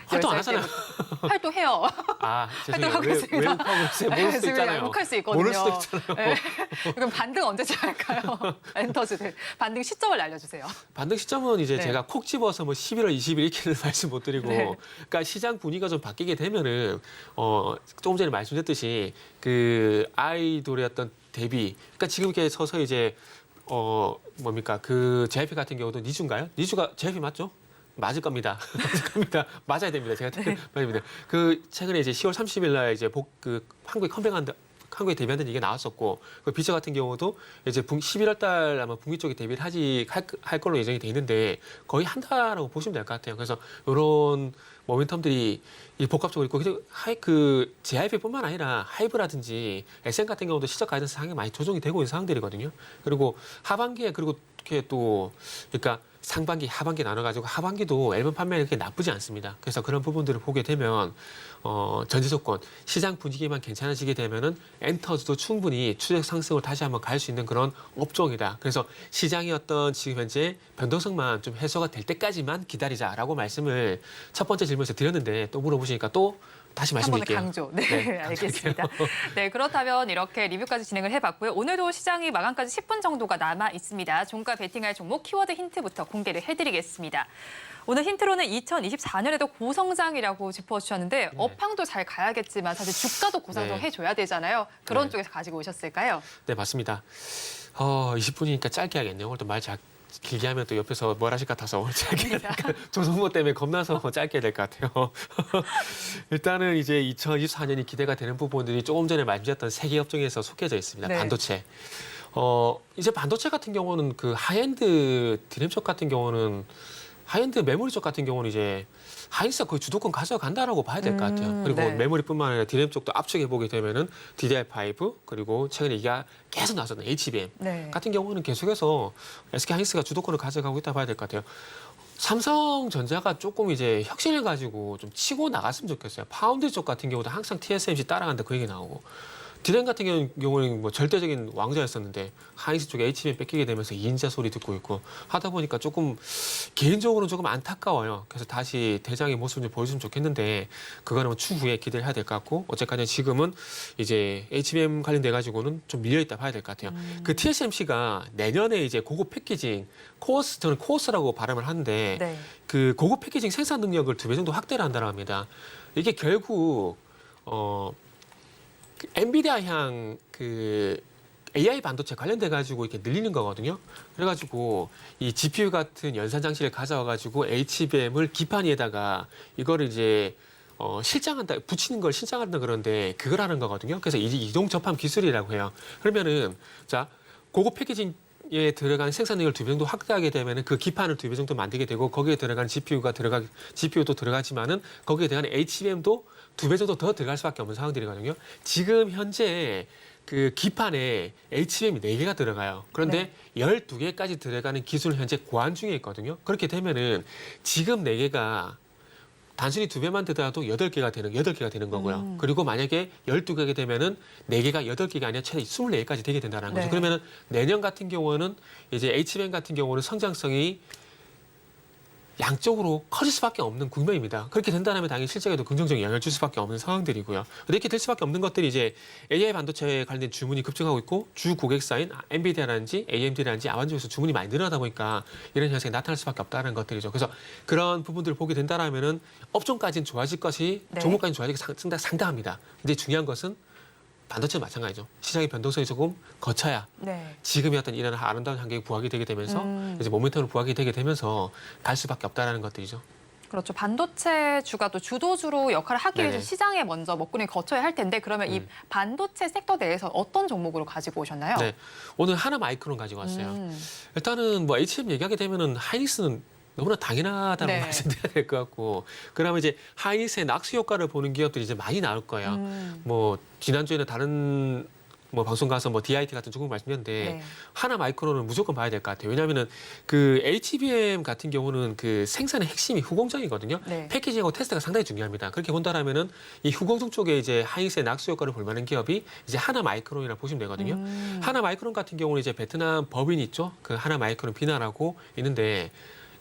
활동 안 10살 하잖아요. 때부터. 활동해요. 아, 죄송해요. 활동하고 있습니다. 외국하고 있어요. 모를 수도 지금 있잖아요. 양복할 수 있거든요. 모를 수도 있잖아요. 네. 그럼 반등 언제쯤 할까요? 엔터즈들. 반등 시점을 알려주세요. 반등 시점은 이제 네. 제가 콕 집어서 뭐 11월 20일 이렇게는 말씀 못 드리고, 네. 그러니까 시장 분위기가 좀 바뀌게 되면은 조금 전에 말씀드렸듯이 그 아이돌의 어떤 대비, 그러니까 지금 이렇게 서서 이제 뭡니까 그 JYP 같은 경우도 니주인가요? 니주가 JYP 맞죠? 맞을 겁니다. 맞을 겁니다. 맞아야 됩니다. 제가 맞습니다. 그 최근에 이제 10월 30일 날 이제 한국에 한국에 데뷔한다는 얘기가 나왔었고 그 비처 같은 경우도 이제 11월 달 아마 북미 쪽에 데뷔를 할 걸로 예정이 돼 있는데 거의 한다라고 보시면 될 것 같아요. 그래서 이런 모멘텀들이 이 복합적으로 있고 그 JYP뿐만 아니라 하이브라든지 SM 같은 경우도 시적 가이던스 상황이 많이 조정이 되고 있는 상황들이거든요. 그리고 하반기에 그리고 이렇게 또 그러니까 상반기, 하반기 나눠가지고 하반기도 앨범 판매가 그렇게 나쁘지 않습니다. 그래서 그런 부분들을 보게 되면 전제 조건, 시장 분위기만 괜찮아지게 되면은 엔터즈도 충분히 추적 상승을 다시 한번 갈 수 있는 그런 업종이다. 그래서 시장의 어떤 지금 현재 변동성만 좀 해소가 될 때까지만 기다리자라고 말씀을 첫 번째 질문에서 드렸는데 또 물어보시니까 또 다시 한 번에 말씀드릴게요. 강조. 네, 네, 알겠습니다. 네, 그렇다면 이렇게 리뷰까지 진행을 해봤고요. 오늘도 시장이 마감까지 10분 정도가 남아 있습니다. 종가 베팅할 종목 키워드 힌트부터 공개를 해드리겠습니다. 오늘 힌트로는 2024년에도 고성장이라고 짚어주셨는데 업황도 잘 가야겠지만 사실 주가도 고성장 네. 해줘야 되잖아요. 그런 네. 쪽에서 가지고 오셨을까요? 네, 맞습니다. 20분이니까 짧게 하겠네요. 오늘도 말 길게 하면 또 옆에서 뭘 하실 것 같아서 오늘 짧게 해야 될까. 조성모 때문에 겁나서 짧게 해야 될 것 같아요. 일단은 이제 2024년이 기대가 되는 부분들이 조금 전에 말씀드렸던 세 개 업종에서 속해져 있습니다. 네. 반도체. 이제 반도체 같은 경우는 그 하이엔드 디램 쪽 같은 경우는 하이엔드 메모리 쪽 같은 경우는 이제 하이닉스가 거의 주도권 가져간다라고 봐야 될 것 같아요. 그리고 네. 메모리뿐만 아니라 디램 쪽도 압축해 보게 되면은 DDR5 그리고 최근에 얘기가 계속 나왔었던 HBM 네. 같은 경우는 계속해서 SK 하이닉스가 주도권을 가져가고 있다 봐야 될 것 같아요. 삼성전자가 조금 이제 혁신을 가지고 좀 치고 나갔으면 좋겠어요. 파운드 쪽 같은 경우도 항상 TSMC 따라간다 그 얘기 나오고. 디램 같은 경우는 뭐 절대적인 왕자였었는데 하이닉스 쪽에 HBM 뺏기게 되면서 2인자 소리 듣고 있고 하다 보니까 조금 개인적으로는 조금 안타까워요. 그래서 다시 대장의 모습을 좀 보여주면 좋겠는데 그거는 뭐 추후에 기대를 해야 될 것 같고 어쨌든 지금은 이제 HBM 관련돼 가지고는 좀 밀려있다 봐야 될 것 같아요. 그 TSMC가 내년에 이제 고급 패키징 코어스 저는 코어스라고 발음을 하는데 네. 그 고급 패키징 생산 능력을 2배 정도 확대를 한다고 합니다. 이게 결국 엔비디아향 그 AI 반도체 관련돼 가지고 이렇게 늘리는 거거든요. 그래가지고 이 GPU 같은 연산 장치를 가져와 가지고 HBM을 기판 위에다가 이거를 이제 실장한다 붙이는 걸 실장한다 그러는데 그걸 하는 거거든요. 그래서 이동 접함 기술이라고 해요. 그러면은 자 고급 패키징 에 들어가는 생산 능력을 2배 정도 확대하게 되면은 그 기판을 2배 정도 만들게 되고 거기에 들어가는 GPU도 들어가지만은 거기에 들어가는 HBM도 2배 정도 더 들어갈 수밖에 없는 상황들이거든요. 지금 현재 그 기판에 HBM이 4개가 들어가요. 그런데 12개까지 들어가는 기술을 현재 고안 중에 있거든요. 그렇게 되면은 지금 4개가 단순히 2배만 들더라도 8개가 되는 거고요. 그리고 만약에 12개가 되면은 4개가 8개가 아니라 최대 24개까지 되게 된다는 거죠. 네. 그러면은 내년 같은 경우는 이제 HBM 같은 경우는 성장성이 양쪽으로 커질 수밖에 없는 국면입니다. 그렇게 된다면 당연히 실적에도 긍정적인 영향을 줄 수밖에 없는 상황들이고요. 이렇게 될 수밖에 없는 것들이 이제 AI 반도체에 관련된 주문이 급증하고 있고 주 고객사인 엔비디아라든지 AMD라든지 아반쪽에서 주문이 많이 늘어나다 보니까 이런 현상이 나타날 수밖에 없다는 것들이죠. 그래서 그런 부분들을 보게 된다면은 업종까지는 좋아질 것이 네. 종목까지는 좋아질 것이 상당합니다. 근데 중요한 것은 반도체는 마찬가지죠. 시장의 변동성이 조금 거쳐야 네. 지금의 어떤 이런 아름다운 환경이 부각이 되게 되면서 이제 모멘텀으로 부각이 되게 되면서 갈 수밖에 없다라는 것들이죠. 그렇죠. 반도체 주가 또 주도주로 역할을 하기 위해서 네네. 시장에 먼저 먹구름이 거쳐야 할 텐데 그러면 이 반도체 섹터 내에서 어떤 종목으로 가지고 오셨나요? 네, 오늘 하나 마이크론 가지고 왔어요. 일단은 뭐 HBM 얘기하게 되면은 하이닉스는 너무나 당연하다고 네. 말씀드려야 될 것 같고, 그러면 이제 하이닉스의 낙수 효과를 보는 기업들이 이제 많이 나올 거예요. 뭐 지난주에는 다른 뭐 방송 가서 뭐 DIT 같은 종목 말씀드렸는데 네. 하나 마이크론은 무조건 봐야 될 것 같아요. 왜냐하면은 그 HBM 같은 경우는 그 생산의 핵심이 후공정이거든요. 네. 패키징하고 테스트가 상당히 중요합니다. 그렇게 본다라면은 이 후공정 쪽에 이제 하이닉스의 낙수 효과를 볼 만한 기업이 이제 하나 마이크론이라고 보시면 되거든요. 하나 마이크론 같은 경우는 이제 베트남 법인 있죠. 그 하나 마이크론 비나라고 있는데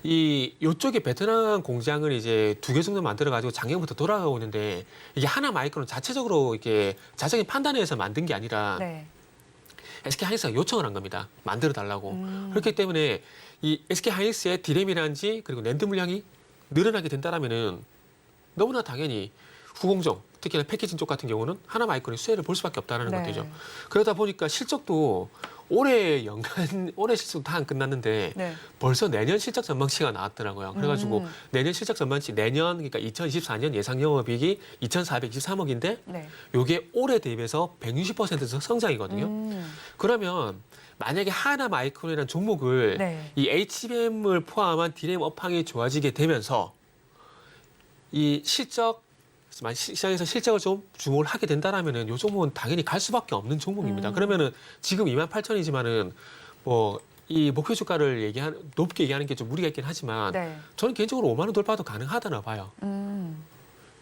요쪽에 베트남 공장을 이제 2개 정도 만들어가지고 작년부터 돌아가고 있는데 이게 하나 마이크론 자체적으로 이렇게 자체적인 판단해서 만든 게 아니라 네. SK 하이닉스가 요청을 한 겁니다. 만들어 달라고. 그렇기 때문에 이 SK 하이닉스의 디램이라든지 그리고 낸드 물량이 늘어나게 된다라면은 너무나 당연히 후공정, 특히나 패키징 쪽 같은 경우는 하나 마이크론의 수혜를 볼 수밖에 없다는 네. 것들이죠. 그러다 보니까 실적도 올해 실적 다 안 끝났는데 네. 벌써 내년 실적 전망치가 나왔더라고요. 그래가지고 내년 실적 전망치 내년 그러니까 2024년 예상 영업이익이 2,423억인데 네. 요게 올해 대비해서 160% 성장이거든요. 그러면 만약에 하나 마이크론이라는 종목을 네. 이 HBM을 포함한 디램 업황이 좋아지게 되면서 이 시장에서 실적을 좀 주목을 하게 된다라면은 요 종목은 당연히 갈 수밖에 없는 종목입니다. 그러면은 지금 28,000이지만은 뭐 이 목표 주가를 높게 얘기하는 게 좀 무리가 있긴 하지만 네. 저는 개인적으로 5만 원 돌파도 가능하다나 봐요.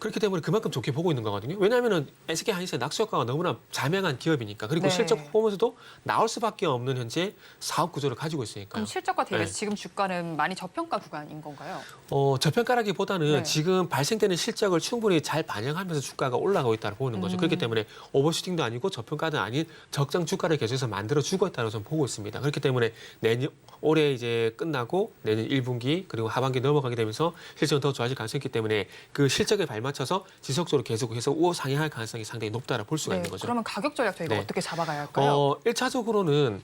그렇기 때문에 그만큼 좋게 보고 있는 거거든요. 왜냐하면 SK 하이닉스의 낙수 효과가 너무나 자명한 기업이니까 그리고 네. 실적 퍼포먼스도 나올 수밖에 없는 현재 사업 구조를 가지고 있으니까요. 그럼 실적과 대비해서 네. 지금 주가는 많이 저평가 구간인 건가요? 저평가라기보다는 네. 지금 발생되는 실적을 충분히 잘 반영하면서 주가가 올라가고 있다고 보는 거죠. 그렇기 때문에 오버슈팅도 아니고 저평가도 아닌 적정 주가를 계속해서 만들어주고 있다고 저는 보고 있습니다. 그렇기 때문에 올해 이제 끝나고 내년 1분기 그리고 하반기 넘어가게 되면서 실적은 더 좋아질 가능성이 있기 때문에 그 실적에 발맞춰서 지속적으로 계속해서 우상향할 가능성이 상당히 높다라 볼 수가 있는 거죠. 그러면 가격 전략 저희가 네. 어떻게 잡아가야 할까요? 1차적으로는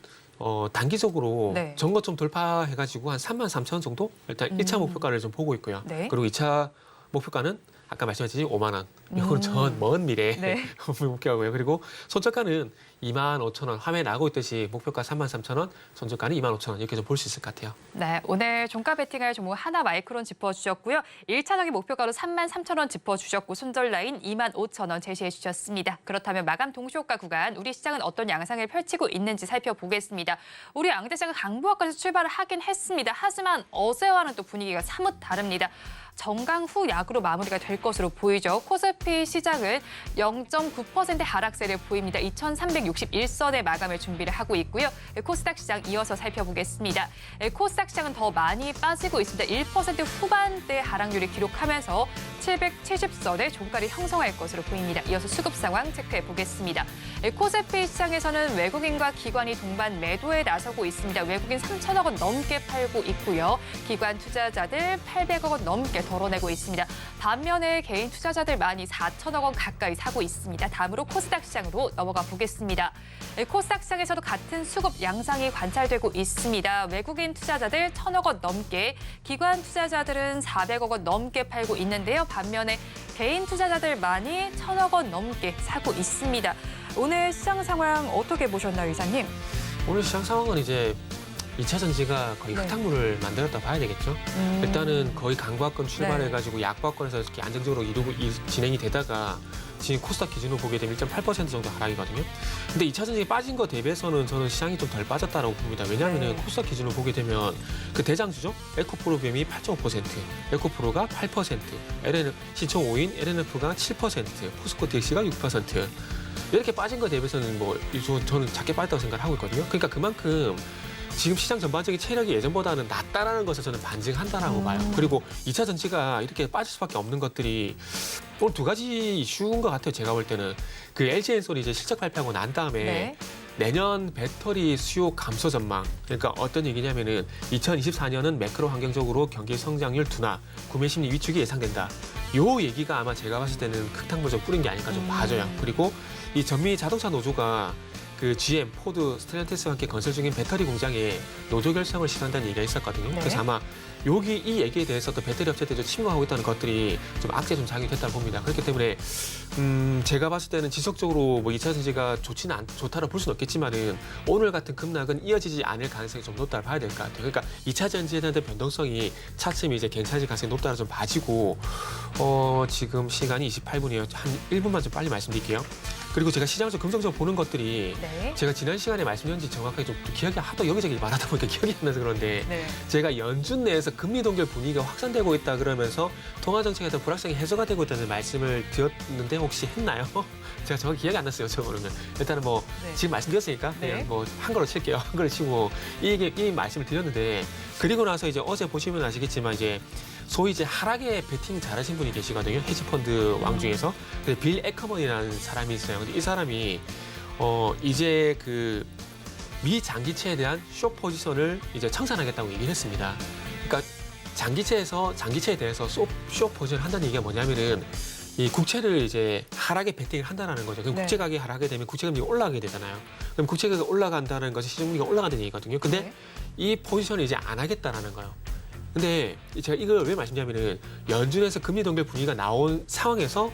단기적으로 네. 전거 좀 돌파해가지고 한 33,000원 정도 일단 1차 목표가를 좀 보고 있고요. 네. 그리고 2차 목표가는 아까 말씀하신 5만 원. 이건 전 먼 미래 네. 목표하고요. 그리고 손절가는 25,000원. 화면에 나오고 있듯이 목표가 33,000원, 손절가는 25,000원 이렇게 좀 볼 수 있을 것 같아요. 네, 오늘 종가 베팅할 종목 하나 마이크론 짚어주셨고요. 1차적인 목표가로 33,000원 짚어주셨고 손절 라인 25,000원 제시해 주셨습니다. 그렇다면 마감 동시효과 구간 우리 시장은 어떤 양상을 펼치고 있는지 살펴보겠습니다. 우리 양대장은 강보합까지 출발을 하긴 했습니다. 하지만 어제와는 또 분위기가 사뭇 다릅니다. 정강 후 약으로 마무리가 될 것으로 보이죠. 코스피 시장은 0.9% 하락세를 보입니다. 2,361선에 마감을 준비를 하고 있고요. 코스닥 시장 이어서 살펴보겠습니다. 코스닥 시장은 더 많이 빠지고 있습니다. 1% 후반대 하락률을 기록하면서 770선의 종가를 형성할 것으로 보입니다. 이어서 수급 상황 체크해 보겠습니다. 코스피 시장에서는 외국인과 기관이 동반 매도에 나서고 있습니다. 외국인 3천억 원 넘게 팔고 있고요. 기관 투자자들 800억 원 넘게 덜어내고 있습니다. 반면에 개인 투자자들 많이 4천억 원 가까이 사고 있습니다. 다음으로 코스닥 시장으로 넘어가 보겠습니다. 코스닥 시장에서도 같은 수급 양상이 관찰되고 있습니다. 외국인 투자자들 1,000억 원 넘게, 기관 투자자들은 400억 원 넘게 팔고 있는데요. 반면에 개인 투자자들 많이 1,000억 원 넘게 사고 있습니다. 오늘 시장 상황 어떻게 보셨나요, 이사님? 오늘 시장 상황은 이제 2차 전지가 거의 네. 흙탕물을 만들었다 봐야 되겠죠. 일단은 거의 강보합권 출발해가지고 약보합권에서 이렇게 안정적으로 진행이 되다가 지금 코스닥 기준으로 보게 되면 1.8% 정도 하락이거든요. 근데 2차 전지가 빠진 거 대비해서는 저는 시장이 좀 덜 빠졌다고 봅니다. 왜냐하면 네. 코스닥 기준으로 보게 되면 그 대장주죠. 에코프로비엠이 8.5%, 에코프로가 8%, 시총 5인 LNF가 7%, 포스코 DX가 6%. 이렇게 빠진 거 대비해서는 뭐 저는 작게 빠졌다고 생각을 하고 있거든요. 그러니까 그만큼 지금 시장 전반적인 체력이 예전보다는 낮다라는 것을 저는 반증한다라고 봐요. 그리고 2차 전지가 이렇게 빠질 수밖에 없는 것들이 오늘 두 가지 이슈인 것 같아요. 제가 볼 때는 그 LG엔솔이 이제 실적 발표하고 난 다음에 네. 내년 배터리 수요 감소 전망. 그러니까 어떤 얘기냐면은 2024년은 매크로 환경적으로 경기 성장률 둔화, 구매 심리 위축이 예상된다. 요 얘기가 아마 제가 봤을 때는 흙탕물 좀 뿌린 게 아닐까 좀 봐져요. 그리고 이 전미 자동차 노조가 그 GM, 포드, 스텔란티스와 함께 건설 중인 배터리 공장에 노조 결성을 시도한다는 얘기가 있었거든요. 네. 그래서 아마 이 얘기에 대해서 또 배터리 업체들이 침공하고 있다는 것들이 좀 악재 좀 작용이 됐다고 봅니다. 그렇기 때문에 제가 봤을 때는 지속적으로 뭐 2차 전지가 좋다고 볼 수는 없겠지만은 오늘 같은 급락은 이어지지 않을 가능성이 좀 높다고 봐야 될 것 같아요. 그러니까 2차 전지에 대한 변동성이 차츰 이제 괜찮을 가능성이 높다고 좀 봐지고 지금 시간이 28분이에요. 한 1분만 좀 빨리 말씀드릴게요. 그리고 제가 시장을 좀 긍정적으로 보는 것들이 네. 제가 지난 시간에 말씀드렸는지 정확하게 좀 기억이 하도 여기저기 말하다 보니까 기억이 안 나서 그런데 네. 제가 연준 내에서 금리 동결 분위기가 확산되고 있다 그러면서 통화 정책에 대한 불확실성이 해소가 되고 있다는 말씀을 드렸는데 혹시 했나요? 제가 정확히 기억이 안 났어요. 저 모르면 일단은 뭐 네. 지금 말씀드렸으니까 네. 그냥 뭐 한 걸로 칠게요. 한 걸로 치고 이 말씀을 드렸는데 그리고 나서 이제 어제 보시면 아시겠지만 이제 소위 이제 하락에 베팅 잘하신 분이 계시거든요. 헤지펀드 왕 중에서 빌 에커먼이라는 사람이 있어요. 근데 이 사람이 이제 그 미 장기채에 대한 숏 포지션을 이제 청산하겠다고 얘기를 했습니다. 그러니까 장기채에 대해서 숏 포지션을 한다는 얘기가 뭐냐면은 이 국채를 이제 하락에 베팅을 한다는 거죠. 그럼 네. 국채 가격이 하락하게 되면 국채금리가 올라가게 되잖아요. 그럼 국채가 올라간다는 것이 시중금리가 올라간다는 얘기거든요. 근데 네. 이 포지션을 이제 안 하겠다라는 거예요. 근데 제가 이걸 왜 말씀드리냐면은 연준에서 금리 동결 분위기가 나온 상황에서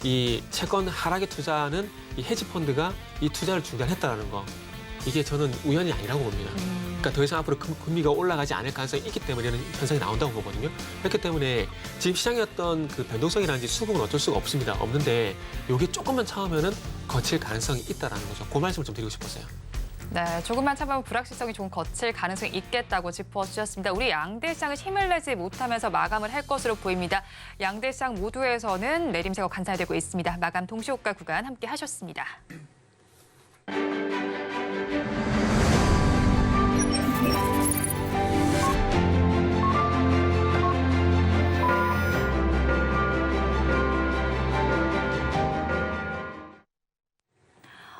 이 채권 하락에 투자하는 이 헤지 펀드가 이 투자를 중단했다라는 거. 이게 저는 우연이 아니라고 봅니다. 그러니까 더 이상 앞으로 금리가 올라가지 않을 가능성이 있기 때문에 이런 현상이 나온다고 보거든요. 그렇기 때문에 지금 시장의 어떤 그 변동성이라든지 수급은 어쩔 수가 없습니다. 없는데 이게 조금만 참으면은 거칠 가능성이 있다라는 거죠. 그 말씀을 좀 드리고 싶었어요. 네, 조금만 참으면 불확실성이 좀 거칠 가능성이 있겠다고 짚어주셨습니다. 우리 양대 시장은 힘을 내지 못하면서 마감을 할 것으로 보입니다. 양대 시장 모두에서는 내림세가 관찰되고 있습니다. 마감 동시호가 구간 함께 하셨습니다.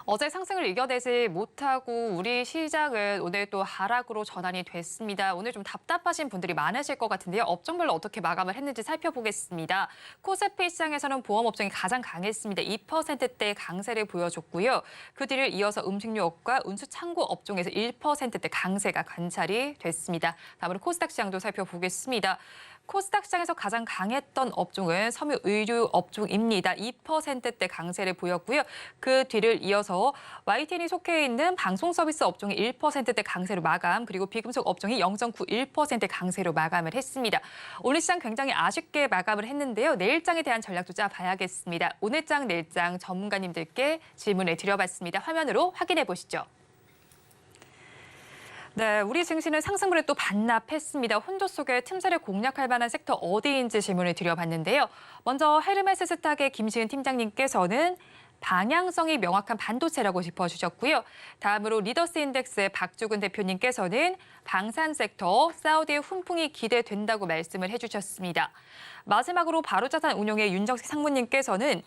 어제 상승을 이겨내지 못하고 우리 시장은 오늘 또 하락으로 전환이 됐습니다. 오늘 좀 답답하신 분들이 많으실 것 같은데요. 업종별로 어떻게 마감을 했는지 살펴보겠습니다. 코스피 시장에서는 보험업종이 가장 강했습니다. 2%대 강세를 보여줬고요. 그 뒤를 이어서 음식료업과 운수창고 업종에서 1%대 강세가 관찰이 됐습니다. 다음으로 코스닥 시장도 살펴보겠습니다. 코스닥 시장에서 가장 강했던 업종은 섬유 의류 업종입니다. 2%대 강세를 보였고요. 그 뒤를 이어서 YTN이 속해 있는 방송 서비스 업종이 1%대 강세로 마감, 그리고 비금속 업종이 0.91% 강세로 마감을 했습니다. 오늘 시장 굉장히 아쉽게 마감을 했는데요. 내일장에 대한 전략도 짜봐야겠습니다. 오늘장, 내일장 전문가님들께 질문을 드려봤습니다. 화면으로 확인해 보시죠. 네, 우리 증시는 상승분에 또 반납했습니다. 혼조 속에 틈새를 공략할 만한 섹터 어디인지 질문을 드려봤는데요. 먼저 헤르메스 스탁의 김시은 팀장님께서는 방향성이 명확한 반도체라고 짚어주셨고요. 다음으로 리더스 인덱스의 박주근 대표님께서는 방산 섹터, 사우디의 훈풍이 기대된다고 말씀을 해주셨습니다. 마지막으로 바로자산운용의 윤정식 상무님께서는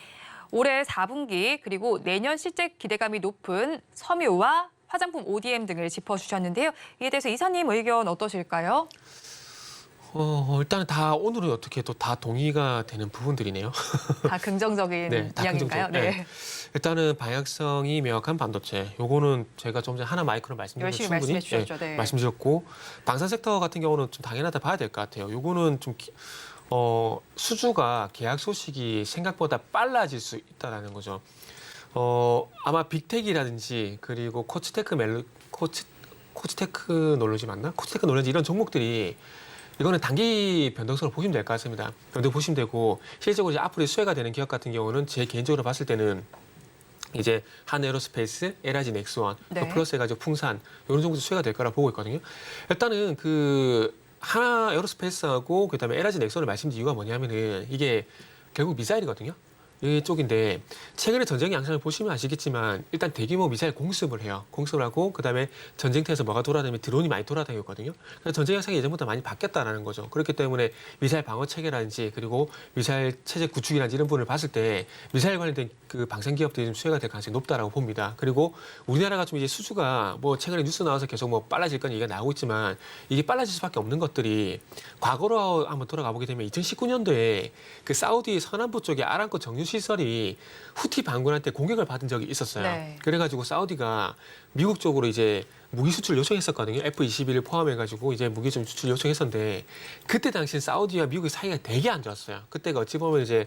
올해 4분기 그리고 내년 실제 기대감이 높은 섬유와 화장품 ODM 등을 짚어주셨는데요. 이에 대해서 이사님 의견 어떠실까요? 일단은 다 오늘은 어떻게 또 다 동의가 되는 부분들이네요. 다 긍정적인 네, 다 이야기인가요? 긍정적. 네. 네. 일단은 방향성이 명확한 반도체. 요거는 제가 좀 전에 하나 마이크로 말씀드린 열심히 충분히 말씀해 주셨죠. 네. 말씀드렸고 방산 섹터 같은 경우는 좀 당연하다 봐야 될 것 같아요. 요거는 좀 수주가 계약 소식이 생각보다 빨라질 수 있다라는 거죠. 아마 빅텍이라든지 그리고 코츠테크놀로지 맞나? 코츠테크놀로지 이런 종목들이 이거는 단기 변동성을 보시면 될 것 같습니다. 변동 보시면 되고 실질적으로 이제 앞으로 수혜가 되는 기업 같은 경우는 제 개인적으로 봤을 때는 이제 한에어로스페이스, LIG 넥스원, 네. 또 플러스 해가지고 풍산 이런 정도 수혜가 될 거라 보고 있거든요. 일단은 그 하나 에어로스페이스하고 그다음에 LIG 넥스원을 말씀드린 이유가 뭐냐면은 이게 결국 미사일이거든요. 이쪽인데 최근에 전쟁 양상을 보시면 아시겠지만 일단 대규모 미사일 공습을 해요. 공습을 하고 그다음에 전쟁터에서 뭐가 돌아다니면 드론이 많이 돌아다니거든요. 그래서 전쟁 양상이 예전보다 많이 바뀌었다라는 거죠. 그렇기 때문에 미사일 방어 체계라든지 그리고 미사일 체제 구축이라든지 이런 부분을 봤을 때 미사일 관련된 그 방산 기업들이 좀 수혜가 될 가능성이 높다라고 봅니다. 그리고 우리나라가 좀 이제 수주가 뭐 최근에 뉴스 나와서 계속 뭐 빨라질 건 얘기가 나오고 있지만 이게 빨라질 수밖에 없는 것들이 과거로 한번 돌아가 보게 되면 2019년도에 그 사우디 서남부 쪽에 아람코 정유 시설이 후티 반군한테 공격을 받은 적이 있었어요. 네. 그래가지고 사우디가 미국 쪽으로 이제 무기 수출 요청했었거든요. F-21을 포함해가지고 이제 무기 좀 수출 요청했었는데 그때 당시엔 사우디와 미국의 사이가 되게 안 좋았어요. 그때가 어찌 보면 이제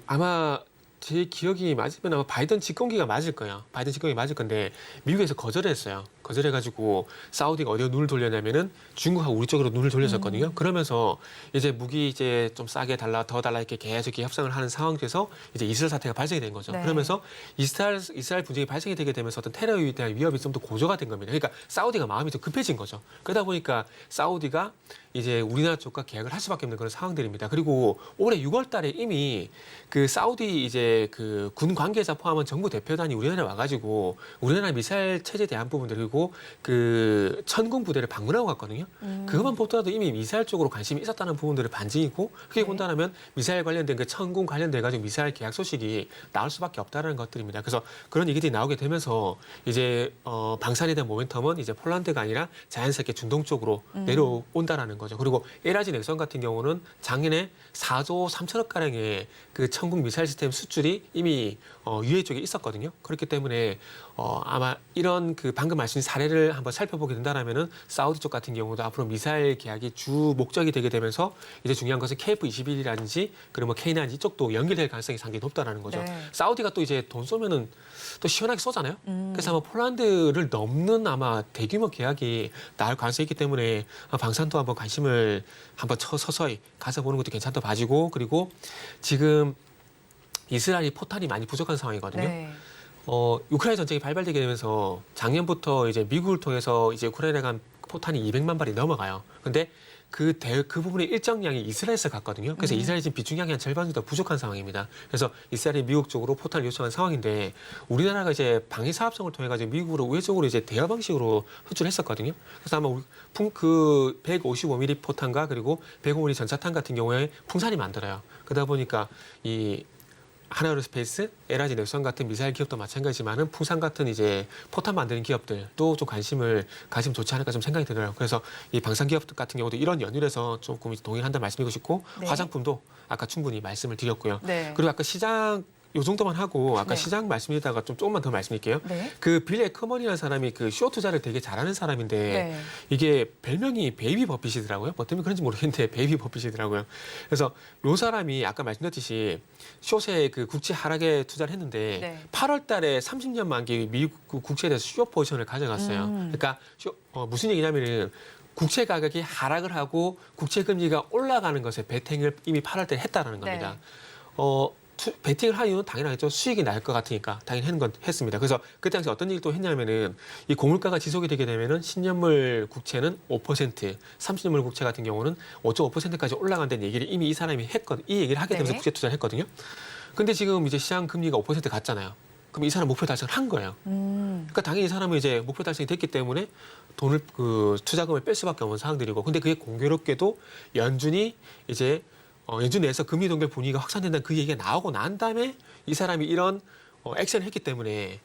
아마 제 기억이 맞으면 아마 바이든 집권기가 맞을 거예요. 바이든 집권기 맞을 건데 미국에서 거절했어요. 거절해가지고 사우디가 어디로 눈을 돌렸냐면은 중국하고 우리 쪽으로 눈을 돌렸었거든요. 그러면서 이제 무기 이제 좀 싸게 달라, 더 달라 이렇게 계속 이렇게 협상을 하는 상황에서 이제 이스라엘 사태가 발생이 된 거죠. 네. 그러면서 이스라엘 분쟁이 발생이 되게 되면서 어떤 테러에 대한 위협이 좀 더 고조가 된 겁니다. 그러니까 사우디가 마음이 좀 급해진 거죠. 그러다 보니까 사우디가 이제 우리나라 쪽과 계약을 할 수밖에 없는 그런 상황들입니다. 그리고 올해 6월 달에 이미 그 사우디 이제 그 군 관계자 포함한 정부 대표단이 우리나라에 와가지고 우리나라 미사일 체제에 대한 부분들 그리고 가지고 그 천군 부대를 방문하고 갔거든요. 그것만 보더라도 이미 미사일 쪽으로 관심이 있었다는 부분들을 반증이고 그게 본다면 미사일 관련된 그 천군 관련돼 가지고 미사일 계약 소식이 나올 수밖에 없다는 것들입니다. 그래서 그런 얘기들이 나오게 되면서 이제 방산에 대한 모멘텀은 이제 폴란드가 아니라 자연스럽게 중동 쪽으로 내려온다라는 거죠. 그리고 LRG 넥선 같은 경우는 작년에 4조 3천억 가량의 그 천국 미사일 시스템 수출이 이미 UAE 쪽에 있었거든요. 그렇기 때문에 아마 이런 그 방금 말씀드린 사례를 한번 살펴보게 된다면은 사우디 쪽 같은 경우도 앞으로 미사일 계약이 주 목적이 되게 되면서 이제 중요한 것은 KF-21이라든지 그리고 뭐 K9 이쪽도 연결될 가능성이 상당히 높다라는 거죠. 네. 사우디가 또 이제 돈 쏘면은 또 시원하게 쏘잖아요. 그래서 아마 폴란드를 넘는 아마 대규모 계약이 나올 가능성이 있기 때문에 방산도 한번 관심을 한번 서서히 가져보는 것도 괜찮다 봐지고 그리고 지금 이스라엘이 포탄이 많이 부족한 상황이거든요. 네. 우크라이나 전쟁이 발발되게 되면서 작년부터 이제 미국을 통해서 이제 우크라이나에 간 포탄이 200만 발이 넘어가요. 근데 그 부분의 일정량이 이스라엘에서 갔거든요. 그래서 이스라엘이 지금 비중량이 한 절반 정도 부족한 상황입니다. 그래서 이스라엘이 미국 쪽으로 포탄을 요청한 상황인데 우리나라가 이제 방위 사업성을 통해 가지고 미국으로 우회적으로 이제 대여 방식으로 수출했었거든요. 그래서 아마 그 155mm 포탄과 그리고 105mm 전차탄 같은 경우에 풍산이 많더라요. 그러다 보니까 이 하나에어로스페이스, LRG 넥선 같은 미사일 기업도 마찬가지지만은 풍산 같은 이제 포탄 만드는 기업들도 좀 관심을 가지면 좋지 않을까 좀 생각이 들어요. 그래서 이 방산 기업 같은 경우도 이런 연율에서 조금 동의한다 말씀드리고 싶고 네. 화장품도 아까 충분히 말씀을 드렸고요. 네. 그리고 아까 시장 요 정도만 하고 아까 네. 시장 말씀드리다가 조금만 더 말씀드릴게요. 네. 그 빌 에커먼이라는 사람이 그 쇼 투자를 되게 잘하는 사람인데 네. 이게 별명이 베이비 버핏이더라고요. 뭐 때문에 그런지 모르겠는데 베이비 버핏이더라고요. 그래서 요 사람이 아까 말씀드렸듯이 숏에 그 국채 하락에 투자를 했는데 네. 8월 달에 30년 만기 미국 국채에 대해서 숏 포지션을 가져갔어요. 그러니까 무슨 얘기냐면은 국채 가격이 하락을 하고 국채 금리가 올라가는 것에 베팅을 이미 8월 달에 했다라는 겁니다. 네. 베팅을 한 이유는 당연하겠죠. 수익이 날 것 같으니까 당연히 했습니다. 그래서 그때 당시 어떤 일도 했냐면은 이 고물가가 지속이 되게 되면은 10년물 국채는 5%, 30년물 국채 같은 경우는 5.5%까지 올라간다는 얘기를 이미 이 사람이 이 얘기를 하게 되면서 네. 국채 투자를 했거든요. 근데 지금 이제 시장 금리가 5% 갔잖아요. 그럼 이 사람 목표 달성을 한 거예요. 그러니까 당연히 이 사람은 이제 목표 달성이 됐기 때문에 돈을 투자금을 뺄 수밖에 없는 상황들이고, 근데 그게 공교롭게도 연준이 이제 연준 내에서 금리 동결 분위기가 확산된다는 그 얘기가 나오고 난 다음에 이 사람이 이런 액션을 했기 때문에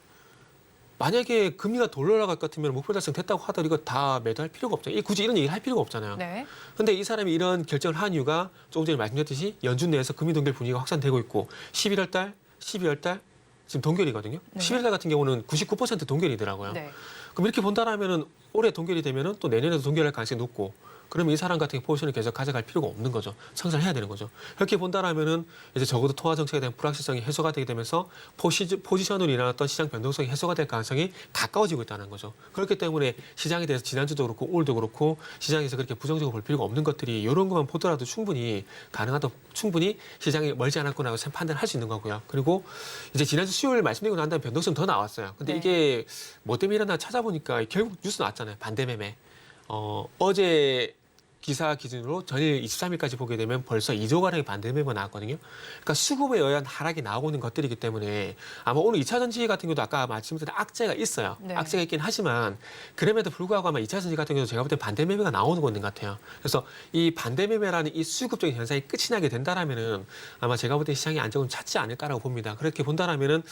만약에 금리가 더 올라갈 것 같으면 목표 달성됐다고 하더라도 이거 다 매도할 필요가 없잖아요. 굳이 이런 얘기를 할 필요가 없잖아요. 네. 근데 이 사람이 이런 결정을 한 이유가 조금 전에 말씀드렸듯이 연준 내에서 금리 동결 분위기가 확산되고 있고 11월 달, 12월 달 지금 동결이거든요. 네. 11월 달 같은 경우는 99% 동결이더라고요. 네. 그럼 이렇게 본다라면은 올해 동결이 되면은 또 내년에도 동결할 가능성이 높고, 그러면 이 사람 같은 포지션을 계속 가져갈 필요가 없는 거죠. 성장해야 되는 거죠. 그렇게 본다라면은 이제 적어도 통화 정책에 대한 불확실성이 해소가 되게 되면서 포지션으로 일어났던 시장 변동성이 해소가 될 가능성이 가까워지고 있다는 거죠. 그렇기 때문에 시장에 대해서 지난주도 그렇고 오늘도 그렇고 시장에서 그렇게 부정적으로 볼 필요가 없는 것들이 이런 것만 보더라도 충분히 가능하다, 충분히 시장이 멀지 않았구나 판단할 수 있는 거고요. 그리고 이제 지난주 수요일 말씀드리고 난 다음에 변동성 더 나왔어요. 근데 네. 이게 뭐 때문에 일어나 찾아보니까 결국 뉴스 나왔잖아요. 반대매매. 어제 기사 기준으로 전일 23일까지 보게 되면 벌써 2조 가량의 반대매매가 나왔거든요. 그러니까 수급에 의한 하락이 나오고 있는 것들이기 때문에 아마 오늘 2차 전지 같은 경우도 아까 말씀드린 악재가 있어요. 네. 악재가 있긴 하지만 그럼에도 불구하고 아마 2차 전지 같은 경우도 제가 볼 때 반대매매가 나오는 것 같아요. 그래서 이 반대매매라는 이 수급적인 현상이 끝이 나게 된다라면은 아마 제가 볼 때 시장이 안정을 찾지 않을까라고 봅니다. 그렇게 본다라면은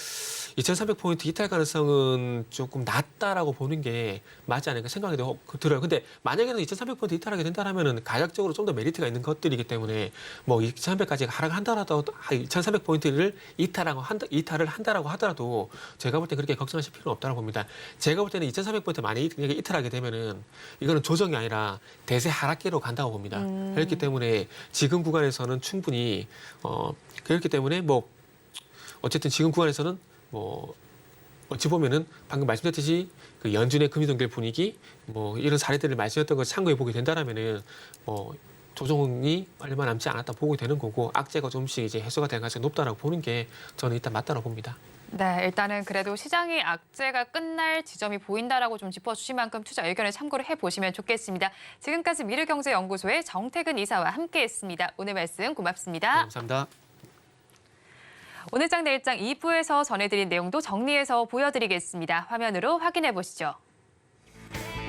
2,300포인트 이탈 가능성은 조금 낮다라고 보는 게 맞지 않을까 생각이 들어요. 근데 만약에는 2,300포인트 이탈하게 된다라면 은 가격적으로 좀 더 메리트가 있는 것들이기 때문에 뭐 2,300까지 하락한다라도 2,300포인트를 이탈을 한다라고 하더라도 제가 볼 때 그렇게 걱정하실 필요는 없다고 봅니다. 제가 볼 때는 2,300포인트 많이 이탈하게 되면은 이거는 조정이 아니라 대세 하락기로 간다고 봅니다. 그렇기 때문에 지금 구간에서는 충분히 그렇기 때문에 뭐 어쨌든 지금 구간에서는 뭐 어찌 보면은 방금 말씀드렸듯이 그 연준의 금리 동결 분위기 뭐 이런 사례들을 말씀드렸던 걸 참고해 보게 된다라면은 뭐 조정이 얼마 남지 않았다 보고 되는 거고 악재가 조금씩 이제 해소가 될 가능성이 높다라고 보는 게 저는 일단 맞다고 봅니다. 네, 일단은 그래도 시장의 악재가 끝날 지점이 보인다라고 좀 짚어주신 만큼 투자 의견을 참고를 해보시면 좋겠습니다. 지금까지 미르경제연구소의 정태근 이사와 함께했습니다. 오늘 말씀 고맙습니다. 네, 감사합니다. 오늘장 내일장 2부에서 전해드린 내용도 정리해서 보여드리겠습니다. 화면으로 확인해 보시죠.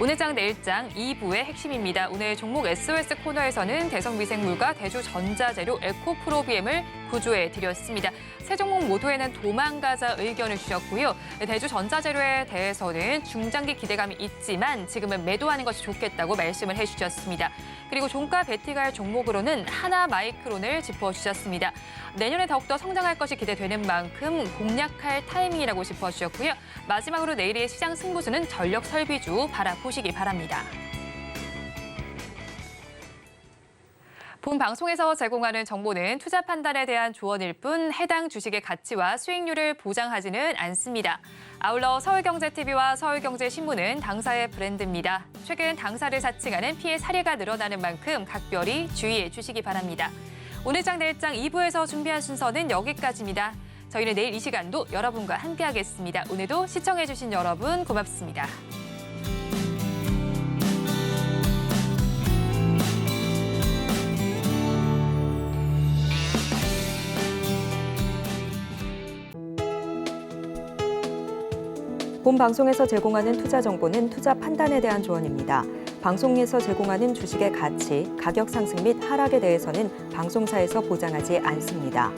오늘장 내일장 2부의 핵심입니다. 오늘 종목 SOS 코너에서는 대성미생물과 대주전자재료 에코프로비엠을 구조해 드렸습니다. 세 종목 모두에는 도망가자 의견을 주셨고요. 대주전자재료에 대해서는 중장기 기대감이 있지만 지금은 매도하는 것이 좋겠다고 말씀을 해주셨습니다. 그리고 종가 베팅할 종목으로는 하나마이크론을 짚어주셨습니다. 내년에 더욱더 성장할 것이 기대되는 만큼 공략할 타이밍이라고 짚어주셨고요. 마지막으로 내일의 시장 승부수는 전력 설비주 바라보시기 바랍니다. 본 방송에서 제공하는 정보는 투자 판단에 대한 조언일 뿐 해당 주식의 가치와 수익률을 보장하지는 않습니다. 아울러 서울경제TV와 서울경제신문은 당사의 브랜드입니다. 최근 당사를 사칭하는 피해 사례가 늘어나는 만큼 각별히 주의해 주시기 바랍니다. 오늘장 내일장 2부에서 준비한 순서는 여기까지입니다. 저희는 내일 이 시간도 여러분과 함께하겠습니다. 오늘도 시청해 주신 여러분 고맙습니다. 본 방송에서 제공하는 투자 정보는 투자 판단에 대한 조언입니다. 방송에서 제공하는 주식의 가치, 가격 상승 및 하락에 대해서는 방송사에서 보장하지 않습니다.